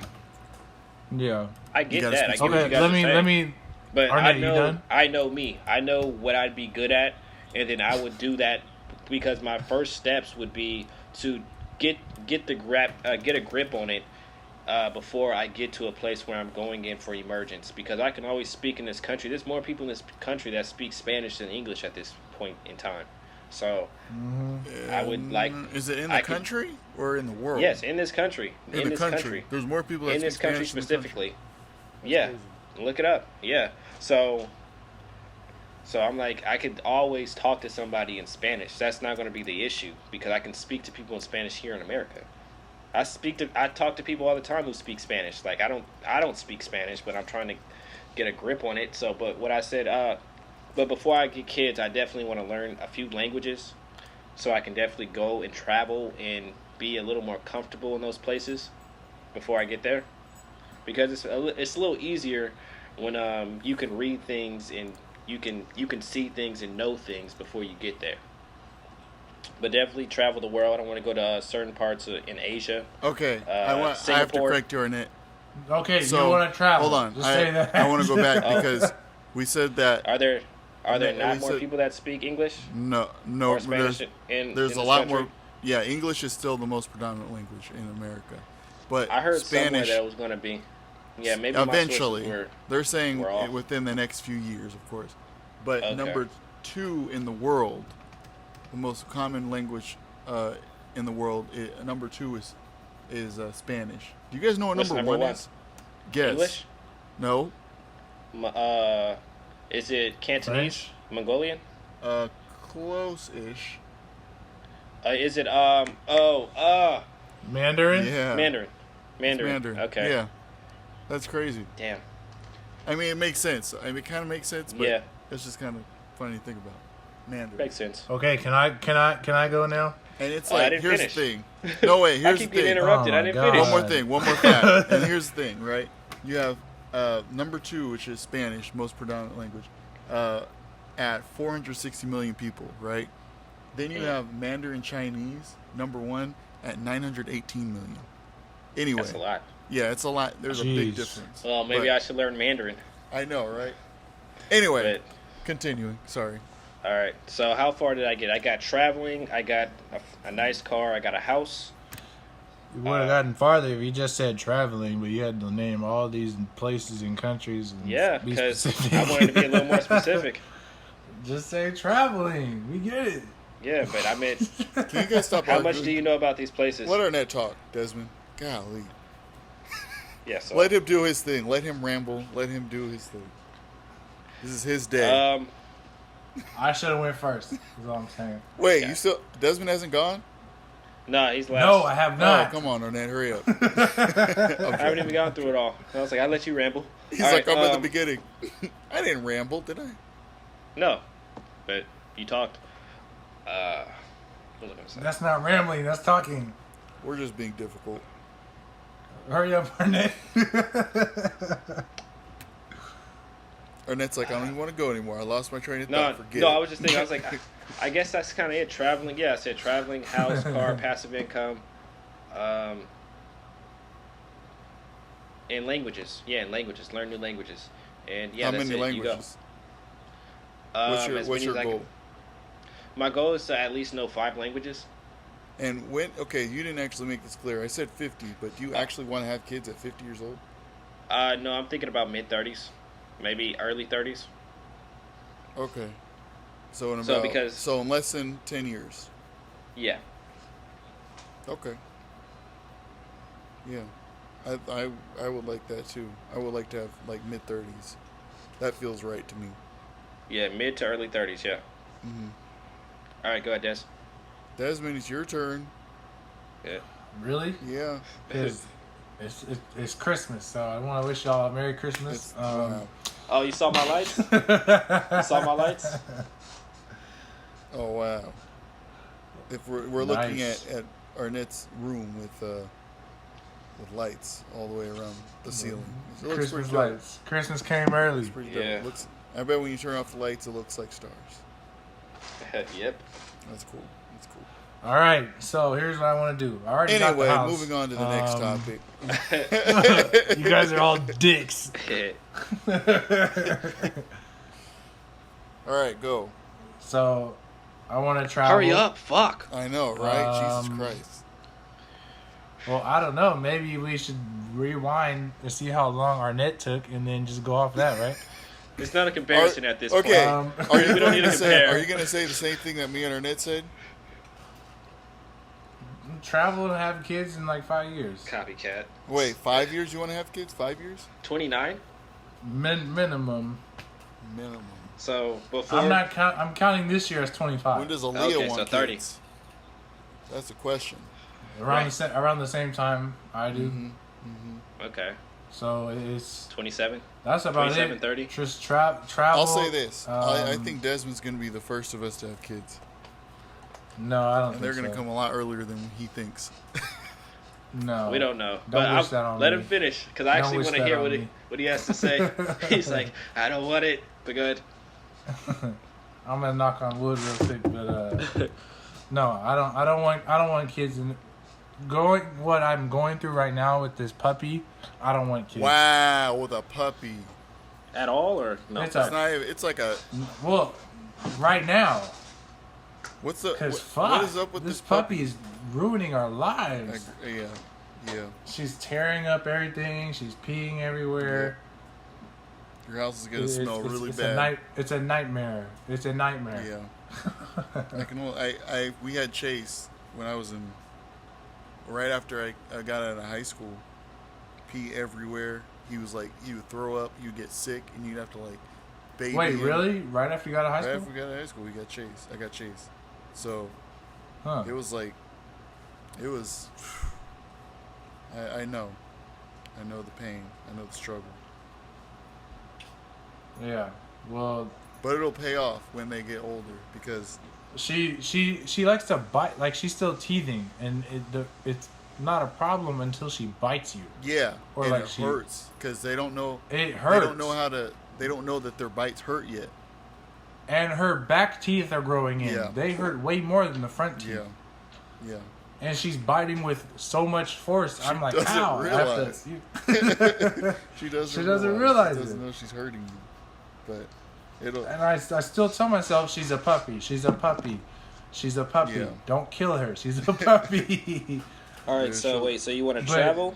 Yeah. I get gotta that. I speak get what you Okay, guys are saying. let me. But Arnett, you done? I know me. I know what I'd be good at, and then I would do that because my first steps would be to get a grip on it before I get to a place where I'm going in for emergence. Because I can always speak in this country. There's more people in this country that speak Spanish than English at this point in time. So I would like. Is it in the I could- country or in the world? Yes, in this country. in the country. There's more people that In speak this country Spanish in the country. specifically. Yeah. Look it up. Yeah. So I'm like, I could always talk to somebody in Spanish. That's not going to be the issue because I can speak to people in Spanish here in America. I talk to people all the time who speak Spanish. Like I don't speak Spanish, but I'm trying to get a grip on it. So, but what I said, but before I get kids, I definitely want to learn a few languages, so I can definitely go and travel and be a little more comfortable in those places before I get there. Because it's a little easier when you can read things and you can see things and know things before you get there. But definitely travel the world. I want to go to certain parts in Asia. Okay, I have to Singapore. correct you, Arnett. Okay, So, you want to travel. Hold on. Just say that. I want to go back because we said that Are there we not more said- people that speak English no, or Spanish there's, in there's in a this lot country? more. Yeah, English is still the most predominant language in America, but I heard somewhere Spanish that it was going to be. Yeah, maybe my eventually. sources were. They're saying were off. within the next few years, of course. But Okay. number 2 in the world, the most common language in the world, number 2 is Spanish. Do you guys know what What's number number 1 one? is? Guess. English? No. Is it Cantonese? French? Mongolian? Close-ish. Is it Mandarin? Yeah. Mandarin? It's Mandarin. Okay. Yeah. That's crazy. Damn. I mean, it makes sense. I mean, it kind of makes sense, but Yeah. it's just kind of funny to think about. Mandarin. Makes sense. Okay, can I go now? And it's Oh, I like, didn't here's finish. the thing. No, wait, I here's keep the getting thing. interrupted. Oh I my didn't God. finish. One more thing, one more fact. And here's the thing, right? You have number 2, which is Spanish, most predominant language, at 460 million people, right? Then you have Mandarin Chinese, number 1, at 918 million. Anyway, That's a lot. yeah, it's a lot. There's a big Jeez. difference. Well, maybe But I should learn Mandarin. I know, right? Anyway, But continuing. Sorry. all right. So how far did I get? I got traveling. I got a nice car. I got a house. You would have gotten farther if you just said traveling, but you had to name all these places and countries. And Yeah, be because specific. I wanted to be a little more specific. Just say traveling. We get it. Yeah, but I meant, Can you guys stop? how much arguing? do you know about these places? Let Arnett talk, Desmond. Golly. Yeah. So. Let him do his thing. Let him ramble. Let him do his thing. This is his day. I should have went first. Is all I'm saying. Wait, yeah. you still? Desmond hasn't gone? No, he's last. No, I have not. Oh, come on, Arnett, hurry up. I haven't even gone through it all. I was like, I'll let you ramble. He's All like, right, I'm at the beginning. I didn't ramble, did I? No, but You talked. What was I gonna say? That's not rambling. That's talking. We're just being difficult. Hurry up, Arnett. Arnett's like, I don't even want to go anymore. I lost my train of No, thought. Forget no. it. I was just thinking. I was like, I guess that's kind of it. Traveling. Yeah, I said traveling, house, car, passive income, and languages. Yeah, and languages. Learn new languages. And yeah, How that's many it. languages? You go. What's As your many as I goal? can- My goal is to at least know 5 languages. And when? Okay, you didn't actually make this clear. I said 50, but do you actually want to have kids at 50 years old? No, I'm thinking about mid-30s, maybe early 30s. Okay. So in So about because- in less than 10 years. Yeah. Okay. Yeah. I would like that too. I would like to have like mid-30s. That feels right to me. Yeah, mid to early 30s. Yeah. Hmm. All right, go ahead, Des. Desmond, it's your turn. Yeah. Really? Yeah. Because it's Christmas, so I want to wish y'all a Merry Christmas. Wow. Oh, you saw my lights? You saw my lights? Oh wow. If we're looking Nice. at Arnett's room with lights all the way around the ceiling. It looks Christmas pretty dope. lights. Christmas came early. It's pretty dope. Yeah. Looks. I bet when you turn off the lights, it looks like stars. Yep. That's cool. That's cool. All right, so here's what I want to do. I already got Anyway, the house. moving on to the next topic. You guys are all dicks. All right, go. So I want to travel. Hurry up. Fuck. I know, right? Jesus Um, Christ. Well, I don't know. Maybe we should rewind and see how long Arnett took, and then just go off that, right? It's not a comparison at this Okay. point. Are you We don't going need to to say? compare. Are you going to say the same thing that me and Arnett said? Travel and have kids in like 5 years. Copycat. Wait, 5 years? You want to have kids? 5 years 29? Minimum. minimum. So before. I'm counting this year as 25. When does Aaliyah Okay, want so 30. kids? That's the question. Around the same time I do. Mm-hmm. Okay. So it's 27? that's about 27, it. 30? Just travel. I'll say this. I um, think Desmond's going to be the first of us to have kids. No, I don't. And think they're going to so. come a lot earlier than he thinks. No, We don't know. Don't But wish that on let me. him finish, because I Don't actually wish want to that hear on what me. what he has to say. He's like, I don't want it, but good. I'm gonna knock on wood real quick, but no, I don't want kids. What I'm going through right now with this puppy, I don't want kids. Wow, with a puppy. At all, or no? It's It's not even, it's like a, Well, right now, what's the, because what is up with this this puppy is ruining our lives. Yeah. She's tearing up everything. She's peeing everywhere. Your house is going to smell really it's bad. It's a nightmare. It's a nightmare. Yeah. We had Chase when I was right after I got out of high school. Pee everywhere. He would throw up, you'd get sick, and you'd have to baby Wait, him. really? Right after you got out of high Right school? after we got out of high school, we got Chase. I got Chase. So Huh. it was I know the pain. I know the struggle. Yeah. Well, But it'll pay off when they get older because she likes to bite. Like, she's still teething, and it's not a problem until she bites you. yeah, Or and like it she- hurts because they don't know. It hurts. They don't know that their bites hurt yet. And her back teeth are growing in. Yeah. They hurt way more than the front teeth. Yeah. And she's biting with so much force. I'm like, doesn't ow. I have realize. to- She doesn't. She doesn't realize She doesn't it. know she's hurting you, but it'll. And I still tell myself she's a puppy. She's a puppy. She's a puppy. Yeah. Don't kill her. She's a puppy. All right, Yeah, so sure. wait, so you want to But- travel,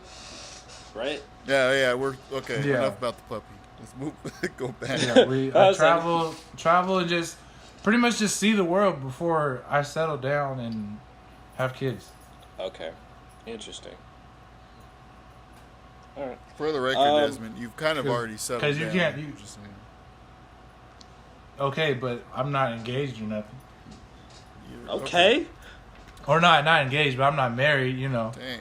right? Yeah. We're okay. Yeah. Enough about the puppy. Let's move. Go back. Yeah, we I was like- travel and just pretty much just see the world before I settle down and have kids. Okay, interesting. All right. For the record, Um, Desmond, you've kind of 'cause- already settled 'cause you down. can't- you- Just saying. Okay, but I'm not engaged or nothing. Okay. Or not engaged, but I'm not married, you know. Dang.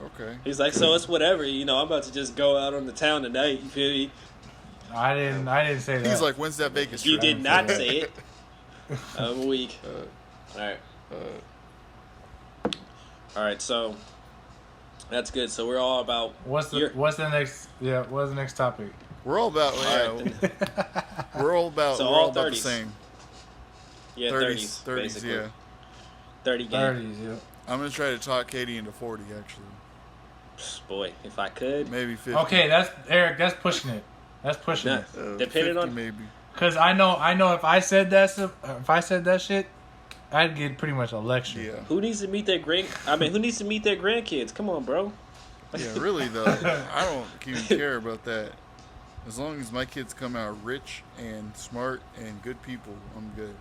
Okay. He's like, so it's whatever. You know, I'm about to just go out on the town tonight. You feel me? I didn't say that. He's like, when's that Vegas You trip? did not say it. I'm weak. All right. All right. So that's good. So we're all about. What's the next topic? We're all about we're all about So we're all all about the 30s. same. Yeah, 30s, basically. yeah. 30 game. 30s, yeah. I'm gonna try to talk Katie into 40 actually. Boy, if I could. Maybe 50. Okay, that's Eric. That's pushing it. That's pushing Nah, it. depending 50 on. maybe. Cause I know if I said that shit, I'd get pretty much a lecture. Yeah. Who needs to meet their who needs to meet their grandkids? Come on, bro. Yeah, really though. I don't even care about that. As long as my kids come out rich and smart and good people, I'm good.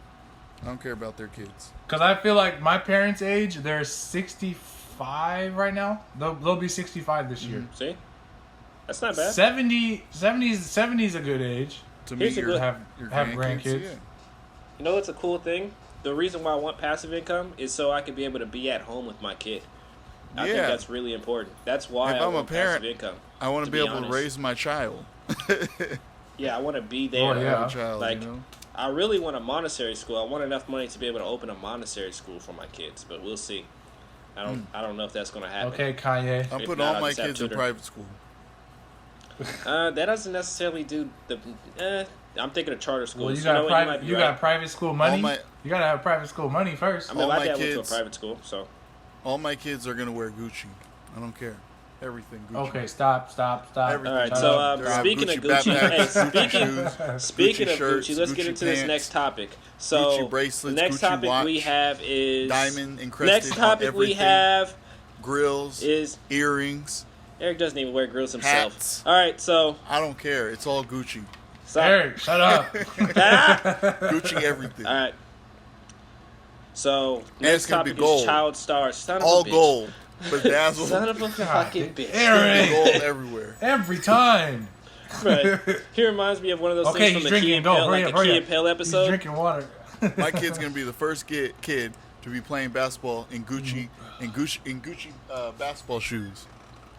I don't care about their kids. Cause I feel like my parents' age, they're 65 right now. They'll be 65 this year. See, that's not bad. 70 is a good age. To Here's meet a your, good- have grandkids. Yeah. You know what's a cool thing? The reason why I want passive income is so I can be able to be at home with my kid. I think Yeah. that's really important. That's why If I I'm a want parent, passive income. I want to to be be able honest. to raise my child. Yeah, I want to be there. Oh, yeah. Have a child, Like, you know? I really want a Montessori school. I want enough money to be able to open a Montessori school for my kids, but we'll see. I don't know if that's going to happen. Okay, Kanye. I'm If putting not, all I'll my just have kids in tutor. private school. That doesn't necessarily do the. I'm thinking of charter schools. Well, you know got what? private. might be You right. got private school money. my- You gotta have private school money first. I mean, all my my dad went to a kids- private school, so. All my kids are gonna wear Gucci. I don't care. Everything Gucci. Okay, stop. Everything. All right, Shut so up. They're gonna have speaking of Gucci Gucci, backpacks, hey, Gucci speaking shoes, of shirts, Gucci, let's get Gucci into this pants, next topic. So, Gucci bracelets, the next Gucci topic we watch, have is diamond encrusted next topic on we everything. have grills, is earrings. Eric doesn't even wear grills himself. Hats. All right, so I don't care. It's all Gucci. Eric, shut up. Gucci everything. All right. So it's next gonna be topic gold. is child stars. Son of All a bitch. gold. Bedazzled. Son of a fucking bitch. Eric. Gold everywhere. Every time. Right. He reminds me of one of those Okay, things he's from the Key drinking. and Go, Peele, hurry like up, the Key hurry and up. Peele He's episode. drinking water. My kid's gonna be the first kid to be playing basketball in Gucci basketball shoes,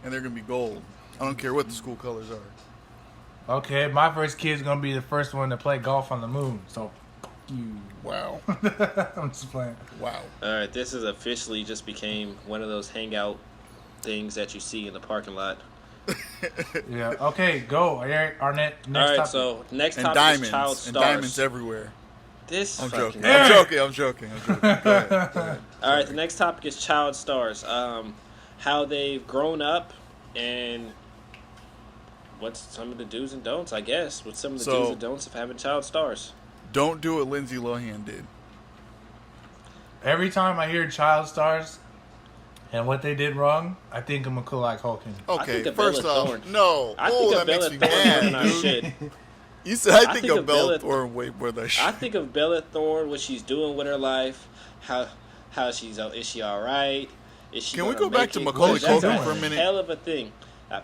and they're gonna be gold. I don't care what the school colors are. Okay, my first kid's gonna be the first one to play golf on the moon. So, fuck you. Wow. I'm just playing. Wow. All right, this is officially just became one of those hangout things that you see in the parking lot. Yeah. Okay, go, Eric Arnett. Next All right, topic. so next And topic diamonds. is child And stars. diamonds everywhere. This I'm fucking joking. Eric! I'm joking. Go ahead. Go ahead. All right, the next topic is child stars. How they've grown up and what's some of the do's and don'ts, I guess. What's some of the So- do's and don'ts of having child stars? Don't do what Lindsay Lohan did. Every time I hear child stars and what they did wrong, I think of Macaulay Culkin. Okay, think of first Bella off, Thorne. no. I think that of makes Bella me Thorne more than mad, I dude. should. You said I think think of of Bella Bella- Thorne way more than I should. I think of Bella Thorne, what she's doing with her life, how she's is she all right? Is she Can we gonna go back make to it? Macaulay That's Culkin a for a minute? Hell of a thing.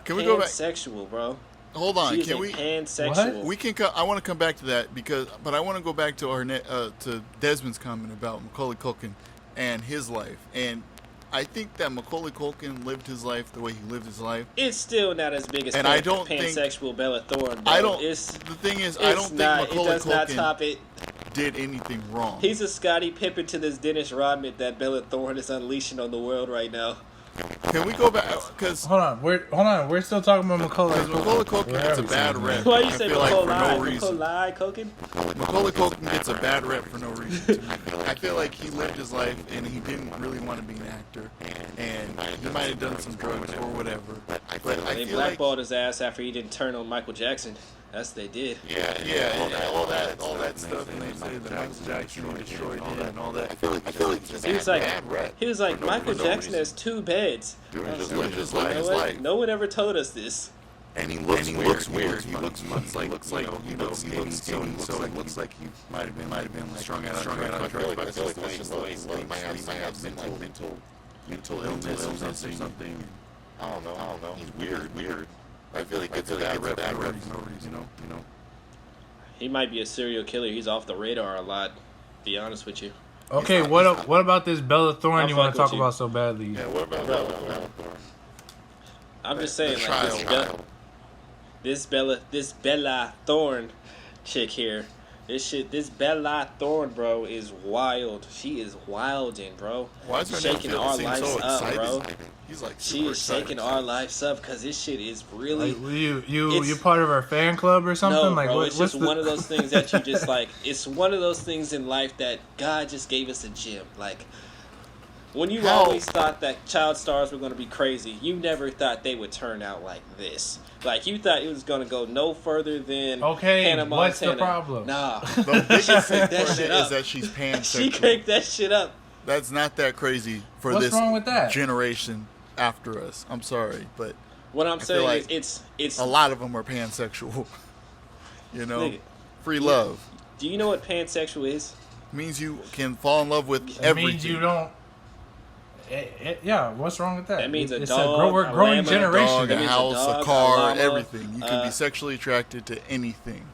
Can we go back- Pansexual, bro. Hold on. She's Can a we? pansexual. We can. I want to come back to that but I want to go back to to Desmond's comment about Macaulay Culkin and his life. And I think that Macaulay Culkin lived his life the way he lived his life. It's still not as big as And I don't think- pansexual Bella Thorne. Bro. I don't. It's, The thing is, it's I don't think not, Macaulay it does not Culkin top it. did anything wrong. He's a Scottie Pippen to this Dennis Rodman that Bella Thorne is unleashing on the world right now. Can we go back? Because Hold on, we're still talking about Macaulay Macaulay Culkin. Culkin gets a bad rep. Why you I say feel like for no Macaulay? reason. Macaulay Culkin? Macaulay Culkin gets a bad rep for no reason to me. I feel like he lived his life and he didn't really want to be an actor, and he might have done some drugs or whatever. But I They feel like blackballed his ass after he didn't turn on Michael Jackson. That's what they did. all that stuff, and they say that Michael Jackson destroyed it and all that. I feel like it's He was like, Michael Jackson has 2 beds. just lived his You know what? life. No one ever told us this. And he looks weird. He looks like he looks skinny, so it looks like he might have been strung out on drugs. But I feel like that's just the way he might have mental illness or something. I don't know. He's weird. I feel like it's a bad rep for no reason, you know. He might be a serial killer. He's off the radar a lot. Be honest with you. Okay, what about this Bella Thorne I'll you want fuck to talk with you. about so badly? Yeah, what about Bella Thorne? I'm just saying, like this Bella Thorne chick here, This Bella Thorne, bro, is wild. She is wilding, bro. Why is her Shaking name our seem lives so up, excited? bro. He's like She super is shaking excited. our lives up because this shit is really. Like, you part of our fan club or something? No, Like, bro, what, it's what's just the... one of those things that you just like. It's one of those things in life that God just gave us a gem. Like, when you How? always thought that child stars were going to be crazy, you never thought they would turn out like this. Like, you thought it was going to go no further than Okay, Hannah Montana. what's the problem? Nah. The biggest thing that for shit it up. is that she's She pansexual. cranked that shit up. That's not that crazy for What's this wrong with that? generation after us. I'm sorry, but What I'm feel saying like is it's a lot of them are pansexual. You know, Nigga, free love do you know what pansexual is? means you can fall in love with It everything. means you don't... yeah, what's wrong with that? That means a it's dog, we're a growing llama, a generation. Dog, It a means a house, dog, a a car, llama, everything. You can be uh, sexually attracted to anything.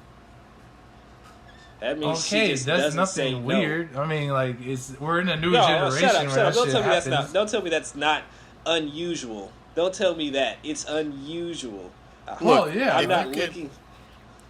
That means she Okay, just that's doesn't say nothing no. weird. I mean, like, we're in a new No, generation shut up, where shut up. that Don't shit tell me that's happens. not. Don't tell me that's not unusual. Don't tell me that it's unusual. Well, yeah, I'm if not you can- looking.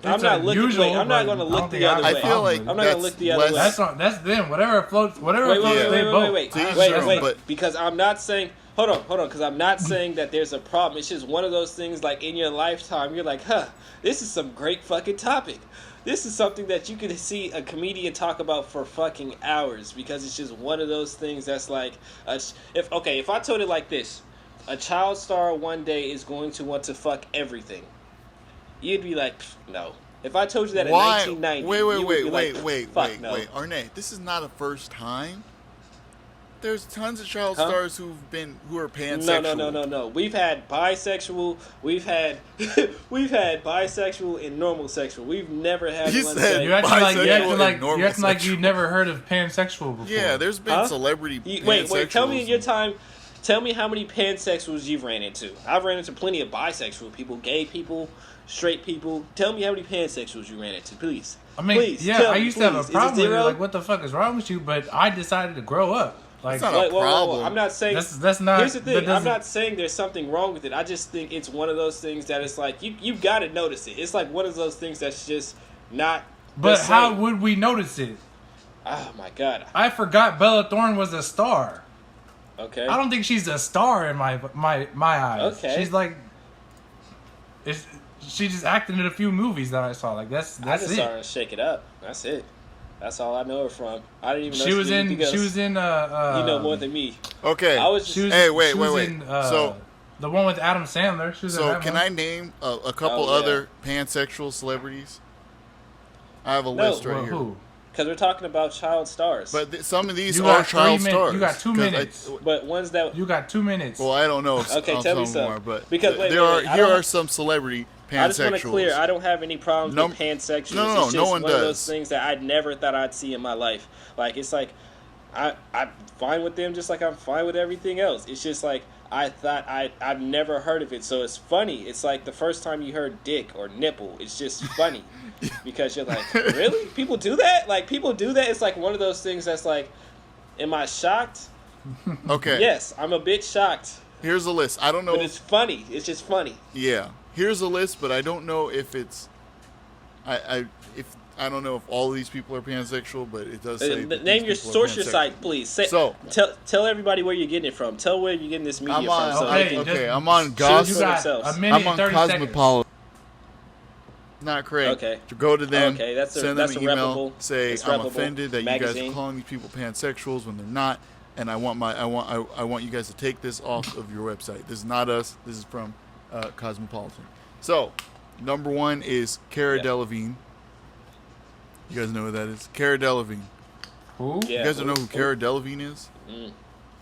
It's I'm not looking. unusual, Wait, I'm not but going to I look don't the think other have way. a I feel problem like with I'm it. not going to that's look the other less- way. That's them. Whatever floats, whatever Wait, floats, wait, they wait, wait, boat. wait, To each wait, their wait, own, wait. but- Because I'm not saying. Hold on. Because I'm not saying that there's a problem. It's just one of those things. Like in your lifetime, you're like, huh, this is some great fucking topic. This is something that you could see a comedian talk about for fucking hours because it's just one of those things that's like, if I told it like this, a child star one day is going to want to fuck everything. You'd be like, no. If I told you that Why? in 1990, Wait, you would be like, fuck no. wait. Arnett, this is not a first time. There's tons of child Huh? stars who are pansexual. No. We've had bisexual. We've had bisexual and normal sexual. We've never had You one. said say- You acting like Bisexual and normal you acting like sexual. you never heard of pansexual before. Yeah, there's been Huh? celebrity Wait. Tell me pansexuals. in your time. Tell me how many pansexuals you've ran into. I've ran into plenty of bisexual people, gay people, straight people. Tell me how many pansexuals you ran into, please. I mean, Please, yeah, tell I me, used to have a please. Is it problem with it. zero? Like, what the fuck is wrong with you? But I decided to grow up. Like, It's not a Whoa. problem. I'm not saying that's not. Here's the that thing. I'm doesn't- not saying there's something wrong with it. I just think it's one of those things that it's like you got to notice it. It's like one of those things that's just not. But the how same. would we notice it? Oh my god. I forgot Bella Thorne was a star. Okay. I don't think she's a star in my eyes. Okay. She's like, she just acted in a few movies that I saw. Like I that's just it. saw her Shake It Up. That's it. That's all I know her from. I didn't even know She was in. anything else. She was in. You know more than me. Okay. I was just. She was, Hey, wait, she was wait. in, So- the one with Adam Sandler. She was in So that can one. I name a couple Oh, yeah. other pansexual celebrities? I have a No. list right Well, here. who? Because we're talking about child stars. But some of these You are got 3 child minutes. stars. You got 2 'Cause minutes. but ones that. You got 2 minutes. Well, I don't know if Okay, if tell me some some. more, but Because, wait, there wait, are wait, I here don't- are some celebrity pansexuals. I just want to clear. I don't have any problems No- with pansexuals. no, It's no, just no one one of those does. things that I never thought I'd see in my life. Like it's like, I'm fine with them, just like I'm fine with everything else. It's just like I thought I've never heard of it, so it's funny. It's like the first time you heard dick or nipple. It's just funny because you're like, really? People do that? Like people do that? It's like one of those things that's like, am I shocked? Okay. Yes, I'm a bit shocked, Here's a list. I don't know. but it's funny. It's just funny. Yeah. Here's a list, but I don't know if it's. I don't know if all of these people are pansexual, but it does say. that Name these your people are source, your pansexual. site, please. So- tell everybody where you're getting it from. Tell where you're getting this media I'm on. from. So Okay, they can, just- Okay. I'm on you Goss. for got themselves. a minute I'm on and 30 seconds. Cosmopolitan. Not correct. Okay. To go to them. Okay, that's a- send that's them a an email. reputable- Say that's I'm reputable offended that you guys magazine. are calling these people pansexuals when they're not, and I want you guys to take this off of your website. This is not us. This is from Cosmopolitan. So, number 1 is Cara Yeah. Delevingne. You guys know who that is? Cara Delevingne. Who? Yeah. You guys don't know who Cara Delevingne is?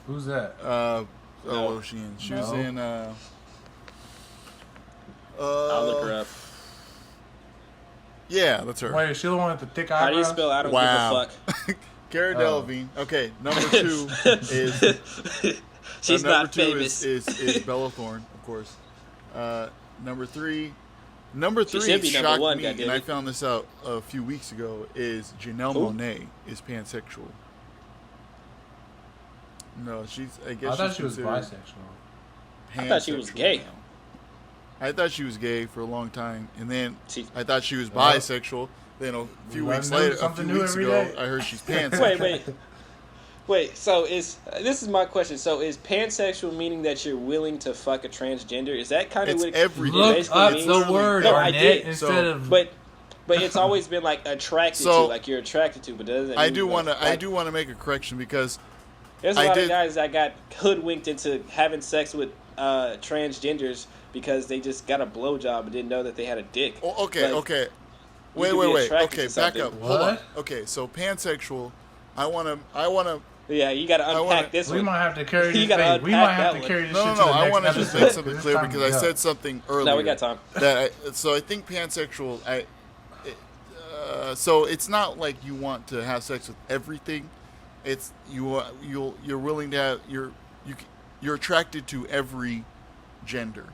Who's that? Oh, No. what was she in? She was No. in. I'll look her up. Yeah, that's her. Wait, is she the one with the thick How do you eyebrows? spell? I don't Wow. give Cara Oh. Delevingne. Okay, number 2 is. a fuck. She's number not 2 famous. is Bella Thorne, of course. Number 3. Number She 3 should be number shocked 1, me, goddammit. and I found this out a few weeks ago. Is Janelle Who? Monáe is pansexual? No, she's. I guess I thought she's she was considered bisexual. I thought she was pansexual gay. now. I thought she was gay for a long time, and then She- I thought she was Well- bisexual, Then a few Learn weeks new- later, a something few new weeks every ago, day. I heard she's pansexual. Wait. So this is my question. So is pansexual meaning that you're willing to fuck a transgender? Is that kind of It's what it everything. Look basically up means? the word No, I Arnett did. instead of. But it's always been like attracted So, to, like you're attracted to, but doesn't. I mean, do like, want to. I do want to make a correction because There's a I lot did- of guys that got hoodwinked into having sex with transgenders because they just got a blowjob and didn't know that they had a dick. Oh, okay, Like, okay. you Wait, could wait, be wait. attracted Okay, to back something. up. Hold on. What? Okay, so pansexual. I wanna. Yeah, you got to unpack wanna- this we one. might have to carry You this. gotta Hey, we unpack might have that to one. carry this No, shit no, to the I next want to just episode, make something 'cause clear it's time because to I go. said something earlier. No, we got time. So I think pansexual. So it's not like you want to have sex with everything. It's you're willing to have you're attracted to every gender.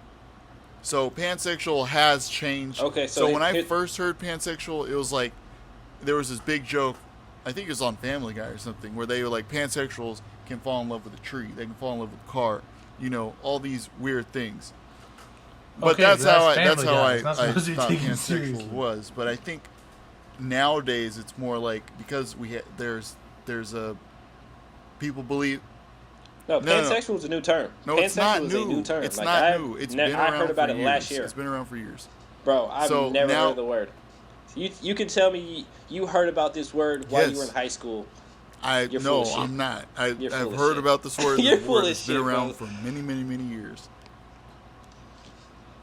So pansexual has changed. Okay, so when I it- first heard pansexual, it was like there was this big joke. I think it was on Family Guy or something where they were like pansexuals can fall in love with a tree. They can fall in love with a car. You know, all these weird things. But Okay, that's how I Family Guy. It's not I supposed to be thought taken pansexual seriously. was. But I think nowadays it's more like because there's a people believe. No, No, no, no. pansexual is a new term. No, pansexual it's not is new. a new term. It's Like, not new. It's been around I heard about for it years. last year. It's been around for years. Bro, I've So never now- heard of the word. You can tell me you heard about this word while you Yes. were in high school. No, You're full of shit. I'm not. You're I've full of heard shit. about this word. You're The full word of has been shit, around bro. for many, many, many years.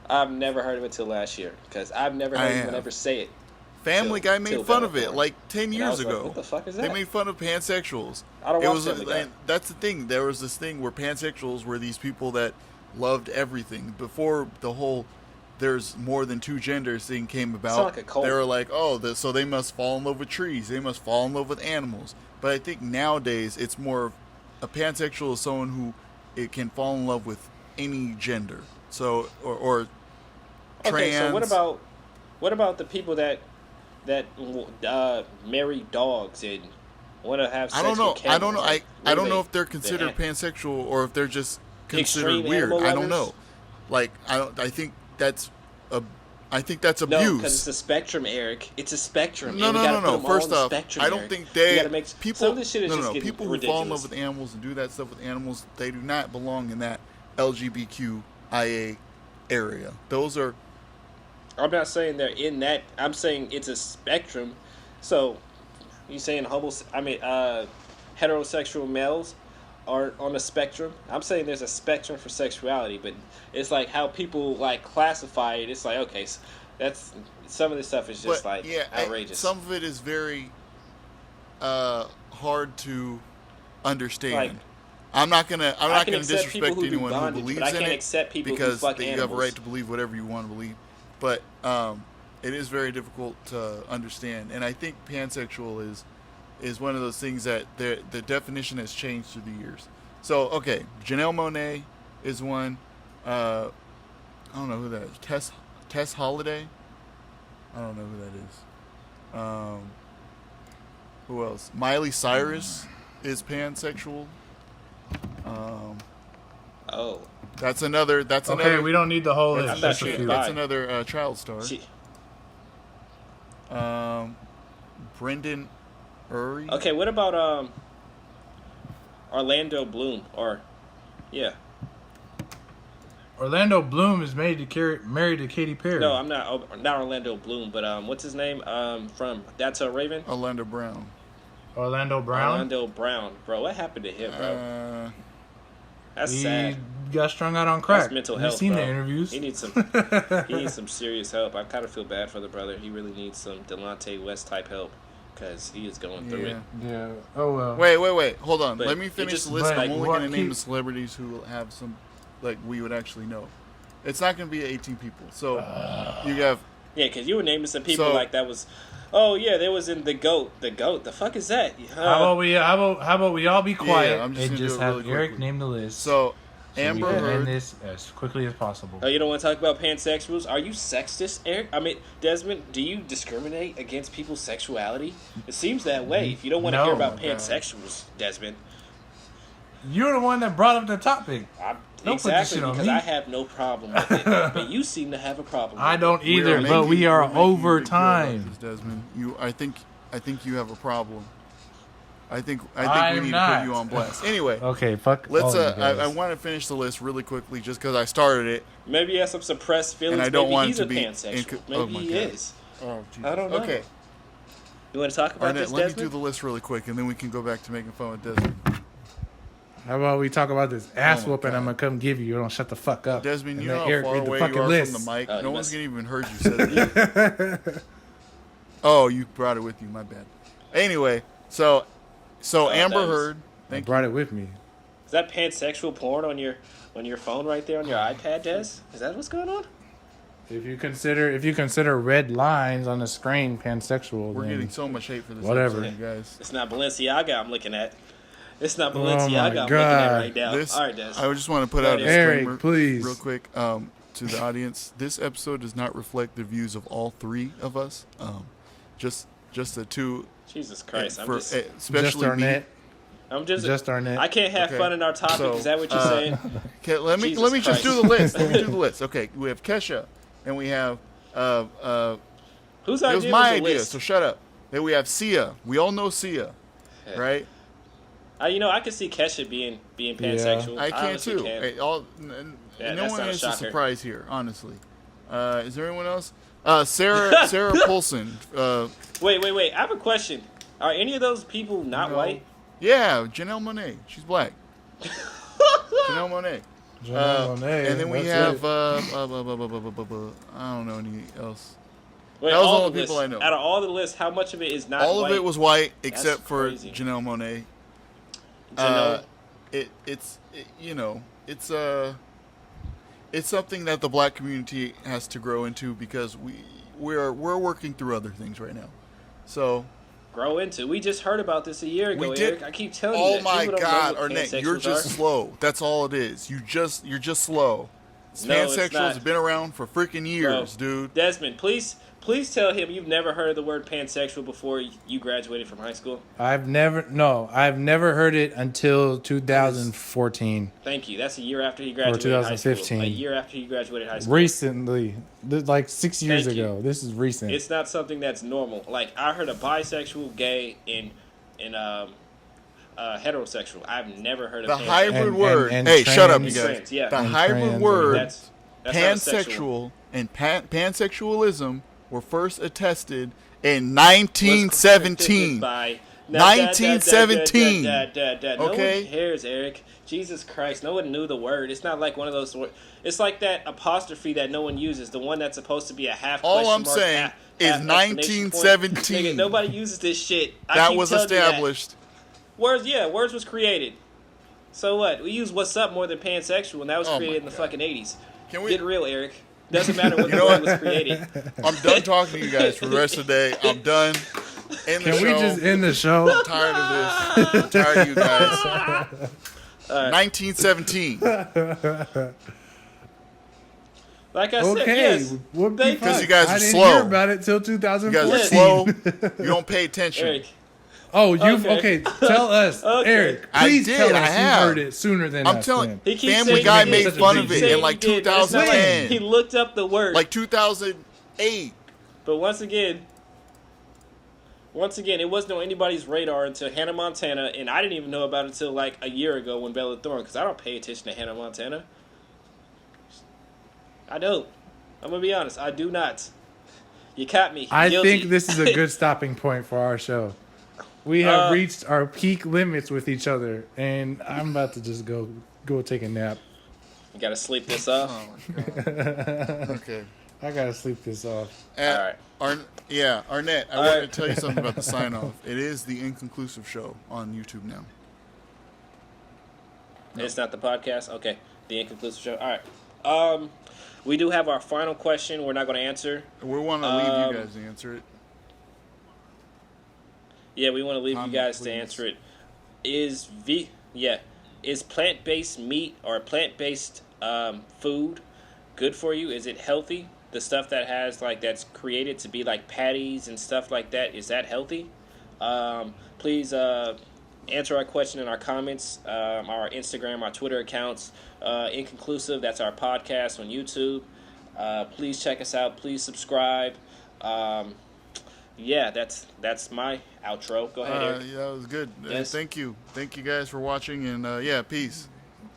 I've never heard of it till last year because I've never I heard anyone have. ever say it. Family Guy made till fun of it Bellator. like 10 And I years was like, ago. what the fuck is that? They made fun of pansexuals. I don't It watch was, Family Guy. and that's the thing. There was this thing where pansexuals were these people that loved everything. Before the whole "there's more than two genders" thing came about, like a cult. they were like, "Oh, so they must fall in love with trees. They must fall in love with animals." But I think nowadays it's more of a pansexual is someone who it can fall in love with any gender. So or trans. Okay, so what about the people that marry dogs and want to have sex I don't know. with camels? I don't know. Like, I don't what know are if they're they- considered pansexual or if they're just considered Extreme weird. animal I don't lovers? know. Like I think that's abuse. No, because it's a spectrum, Eric. It's a spectrum. No, and we no, gotta no, put no. them all First on the off, spectrum, I don't Eric. think We they gotta make people. some of this shit is no, just no, getting people who ridiculous. fall in love with animals and do that stuff with animals, they do not belong in that LGBTQIA area. Those are I'm not saying they're in that. I'm saying it's a spectrum. So, you saying heterosexual males are on a spectrum? I'm saying there's a spectrum for sexuality, but it's like how people like classify it. It's like, okay, so that's some of this stuff is just like outrageous. some of it is very hard to understand. Like, I'm not gonna I can accept disrespect people who do anyone who bondage, believes but I in can't it accept people who because fuck you have a animals. right to believe whatever you want to believe. But it is very difficult to understand, and I think pansexual is one of those things that the definition has changed through the years. So okay, Janelle Monáe is one. I don't know who that is. Tess Holiday. I don't know who that is. Who else? Miley Cyrus is pansexual. Oh, That's another. Okay, we don't need the whole That's, list. thought that's, she Just a was few. bi. that's another child star. she, Brendan Urie. okay. What about Orlando Bloom or yeah? Orlando Bloom is married to Katy Perry. No, I'm not Orlando Bloom, but what's his name? From That's a Raven. Orlando Brown. Orlando Brown. Orlando Brown, bro. What happened to him, bro? That's He sad. got strung out on crack. That's mental You've health. seen bro. the interviews. He needs some serious help. I kind of feel bad for the brother. He really needs some Delonte West type help because he is going through it. Yeah. Oh well. Wait. Hold on. But Let me it finish just- the list. but I'm only what going to name keep- the celebrities who will have some, like, we would actually know. It's not going to be 18 people. So you have. Yeah, because you were naming some people So- like that was. Oh yeah, there was in the goat. The goat. The fuck is that? How about we all be quiet I'm just and gonna do just it have really Eric quickly. name the list. So so Amber we can Heard. end this as quickly as possible. Oh, you don't want to talk about pansexuals? Are you sexist, Eric? I mean, Desmond, do you discriminate against people's sexuality? It seems that way. If you don't want to No. hear about Oh my God. pansexuals, Desmond. You're the one that brought up the topic. Don't put this Exactly, shit on because me. I have no problem with it, but you seem to have a problem. I with don't it. either, but we are over time. Desmond. I think you have a problem. I think I we am need not. to put you on blast. Anyway, Okay, fuck. let's. all you guys. I want to finish the list really quickly, just because I started it. Maybe he has some suppressed feelings. And I don't Maybe want he's to a be pansexual. oh Maybe my he God. is. Oh, Jesus. I don't know. Okay, You want to talk about Arnett, this, let me Desmond? do the list really quick, and then we can go back to making fun with Desmond. How about we talk about this ass my whooping God. I'm gonna come give you? You don't shut the fuck up. Desmond, And you let know how Eric far read the away fucking you are list. from the mic. Oh, No you one's must- gonna even heard you say that. Oh, you brought it with you. My bad. Anyway, so Amber that was- Heard. I Thank brought you. it with me. Is that pansexual porn on your phone right there on your iPad, Des? Is that what's going on? If you consider red lines on the screen pansexual, We're then getting so much hate for this Whatever. episode, you guys. It's not Balenciaga I'm looking at. It's not Oh Balenciaga my I'm looking God. at right now. This, All right, Des. I just want to put out a Eric, disclaimer, please. real quick, to the audience. This episode does not reflect the views of all three of us. Just the two, Jesus Christ. just especially me. Arnett. I'm just Arnett. I can't have Okay. fun in our topic. So, Is that what you're saying? Okay, let me Jesus just do Christ. the list. Let me do the list. Okay, we have Kesha, and we have Whose it idea was my the idea, list? so shut up. Then we have Sia. We all know Sia, right? I could see Kesha being pansexual. I can honestly too. can. Hey, Yeah, no that's one not a is a shocker. surprise here, honestly. Is there anyone else? Sarah Paulson. Wait. I have a question. Are any of those people not No. white? Yeah, Janelle Monáe. She's black. Janelle Monáe. Janelle Monáe, And then we that's have it. I don't know any else. Wait, That was all all the the people lists. I know. Out of all the lists, how much of it is not All white? of it was white That's except for crazy. Janelle Monáe. Janelle? It's something that the black community has to grow into because we're working through other things right now. So grow into. We just heard about this a year ago, we did. Eric. I keep telling you Oh that. my People don't know God, what Arnett, pansexuals you're just are. slow. That's all it is. You're just slow. No, it's Pansexuals not. have been around for freaking years, Bro, dude. Desmond, please tell him you've never heard the word pansexual before you graduated from high school. I've never heard it until 2014. Thank you. That's a year after he graduated high school. 2015. A year after he graduated high school. Recently, like 6 years Thank you. ago. This is recent. It's not something that's normal. Like I heard a bisexual, gay, and heterosexual. I've never heard of The pansexual. hybrid word. and hey, shut up, you trans. guys. Trans, yeah. The And hybrid trans, word, That's not a sexual. pansexual and pansexualism were first attested in 1917. By 1917. No Okay? one cares, Eric. Jesus Christ, no one knew the word. It's not like one of those words. It's like that apostrophe that no one uses, the one that's supposed to be a half All question I'm mark, saying half is exclamation point. 1917. Nigga, nobody uses this shit. I That keep was telling you that. established. Words was created. So what? We use what's up more than pansexual, and that was Oh my created in the God. fucking 80s. Can we? Get real, Eric. Doesn't matter when You the know word what? was created. I'm done talking to you guys for the rest of the day. I'm done. End the Can we show. just end the show? I'm tired of this. I'm tired of you guys. 1917. Like I said, Okay. yes. What the Thank fuck? you. you guys I are didn't slow. hear about it till You guys are 2014. slow. You don't pay attention. Eric. Oh, you've Okay. okay. Tell us, Okay. Eric. I Please did, tell I us have. you heard it sooner than I'm us. telling then. He keeps Family saying Guy he made did. fun He of keeps it in saying like he did, but it's not like 2010. He looked up the word. Like 2008. But once again, it wasn't on anybody's radar until Hannah Montana, and I didn't even know about it until like a year ago when Bella Thorne, because I don't pay attention to Hannah Montana. I don't. I'm gonna be honest. I do not. You caught me. I Guilty. think this is a good stopping point for our show. We have reached our peak limits with each other, and I'm about to just go take a nap. You gotta sleep this off. Oh my God. Okay. I gotta sleep this off. All right. Arnett, I All wanted right. to tell you something about the sign off. It is the Inconclusive Show on YouTube now. It's not the podcast. Okay, the inconclusive show. All right. We do have our final question. We're not going to answer. We want to leave you guys to answer it. Yeah, we want to leave you guys to please. answer it. Is plant-based meat or plant-based food good for you? Is it healthy? The stuff that has that's created to be like patties and stuff like that, is that healthy? Please answer our question in our comments, our Instagram, our Twitter accounts. Inconclusive, that's our podcast on YouTube. Please check us out. Please subscribe. Yeah, that's my outro. Go ahead, Eric. Yeah, that was good. Yes. Thank you guys for watching, and yeah, peace.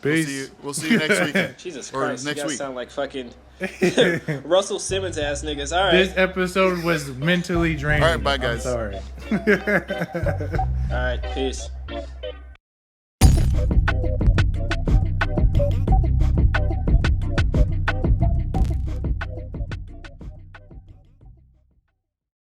Peace. We'll see you next weekend. Jesus or Christ, next you guys week. sound like fucking Russell Simmons ass niggas. All right. This episode was mentally draining. All right, bye, guys. I'm sorry. All right, peace.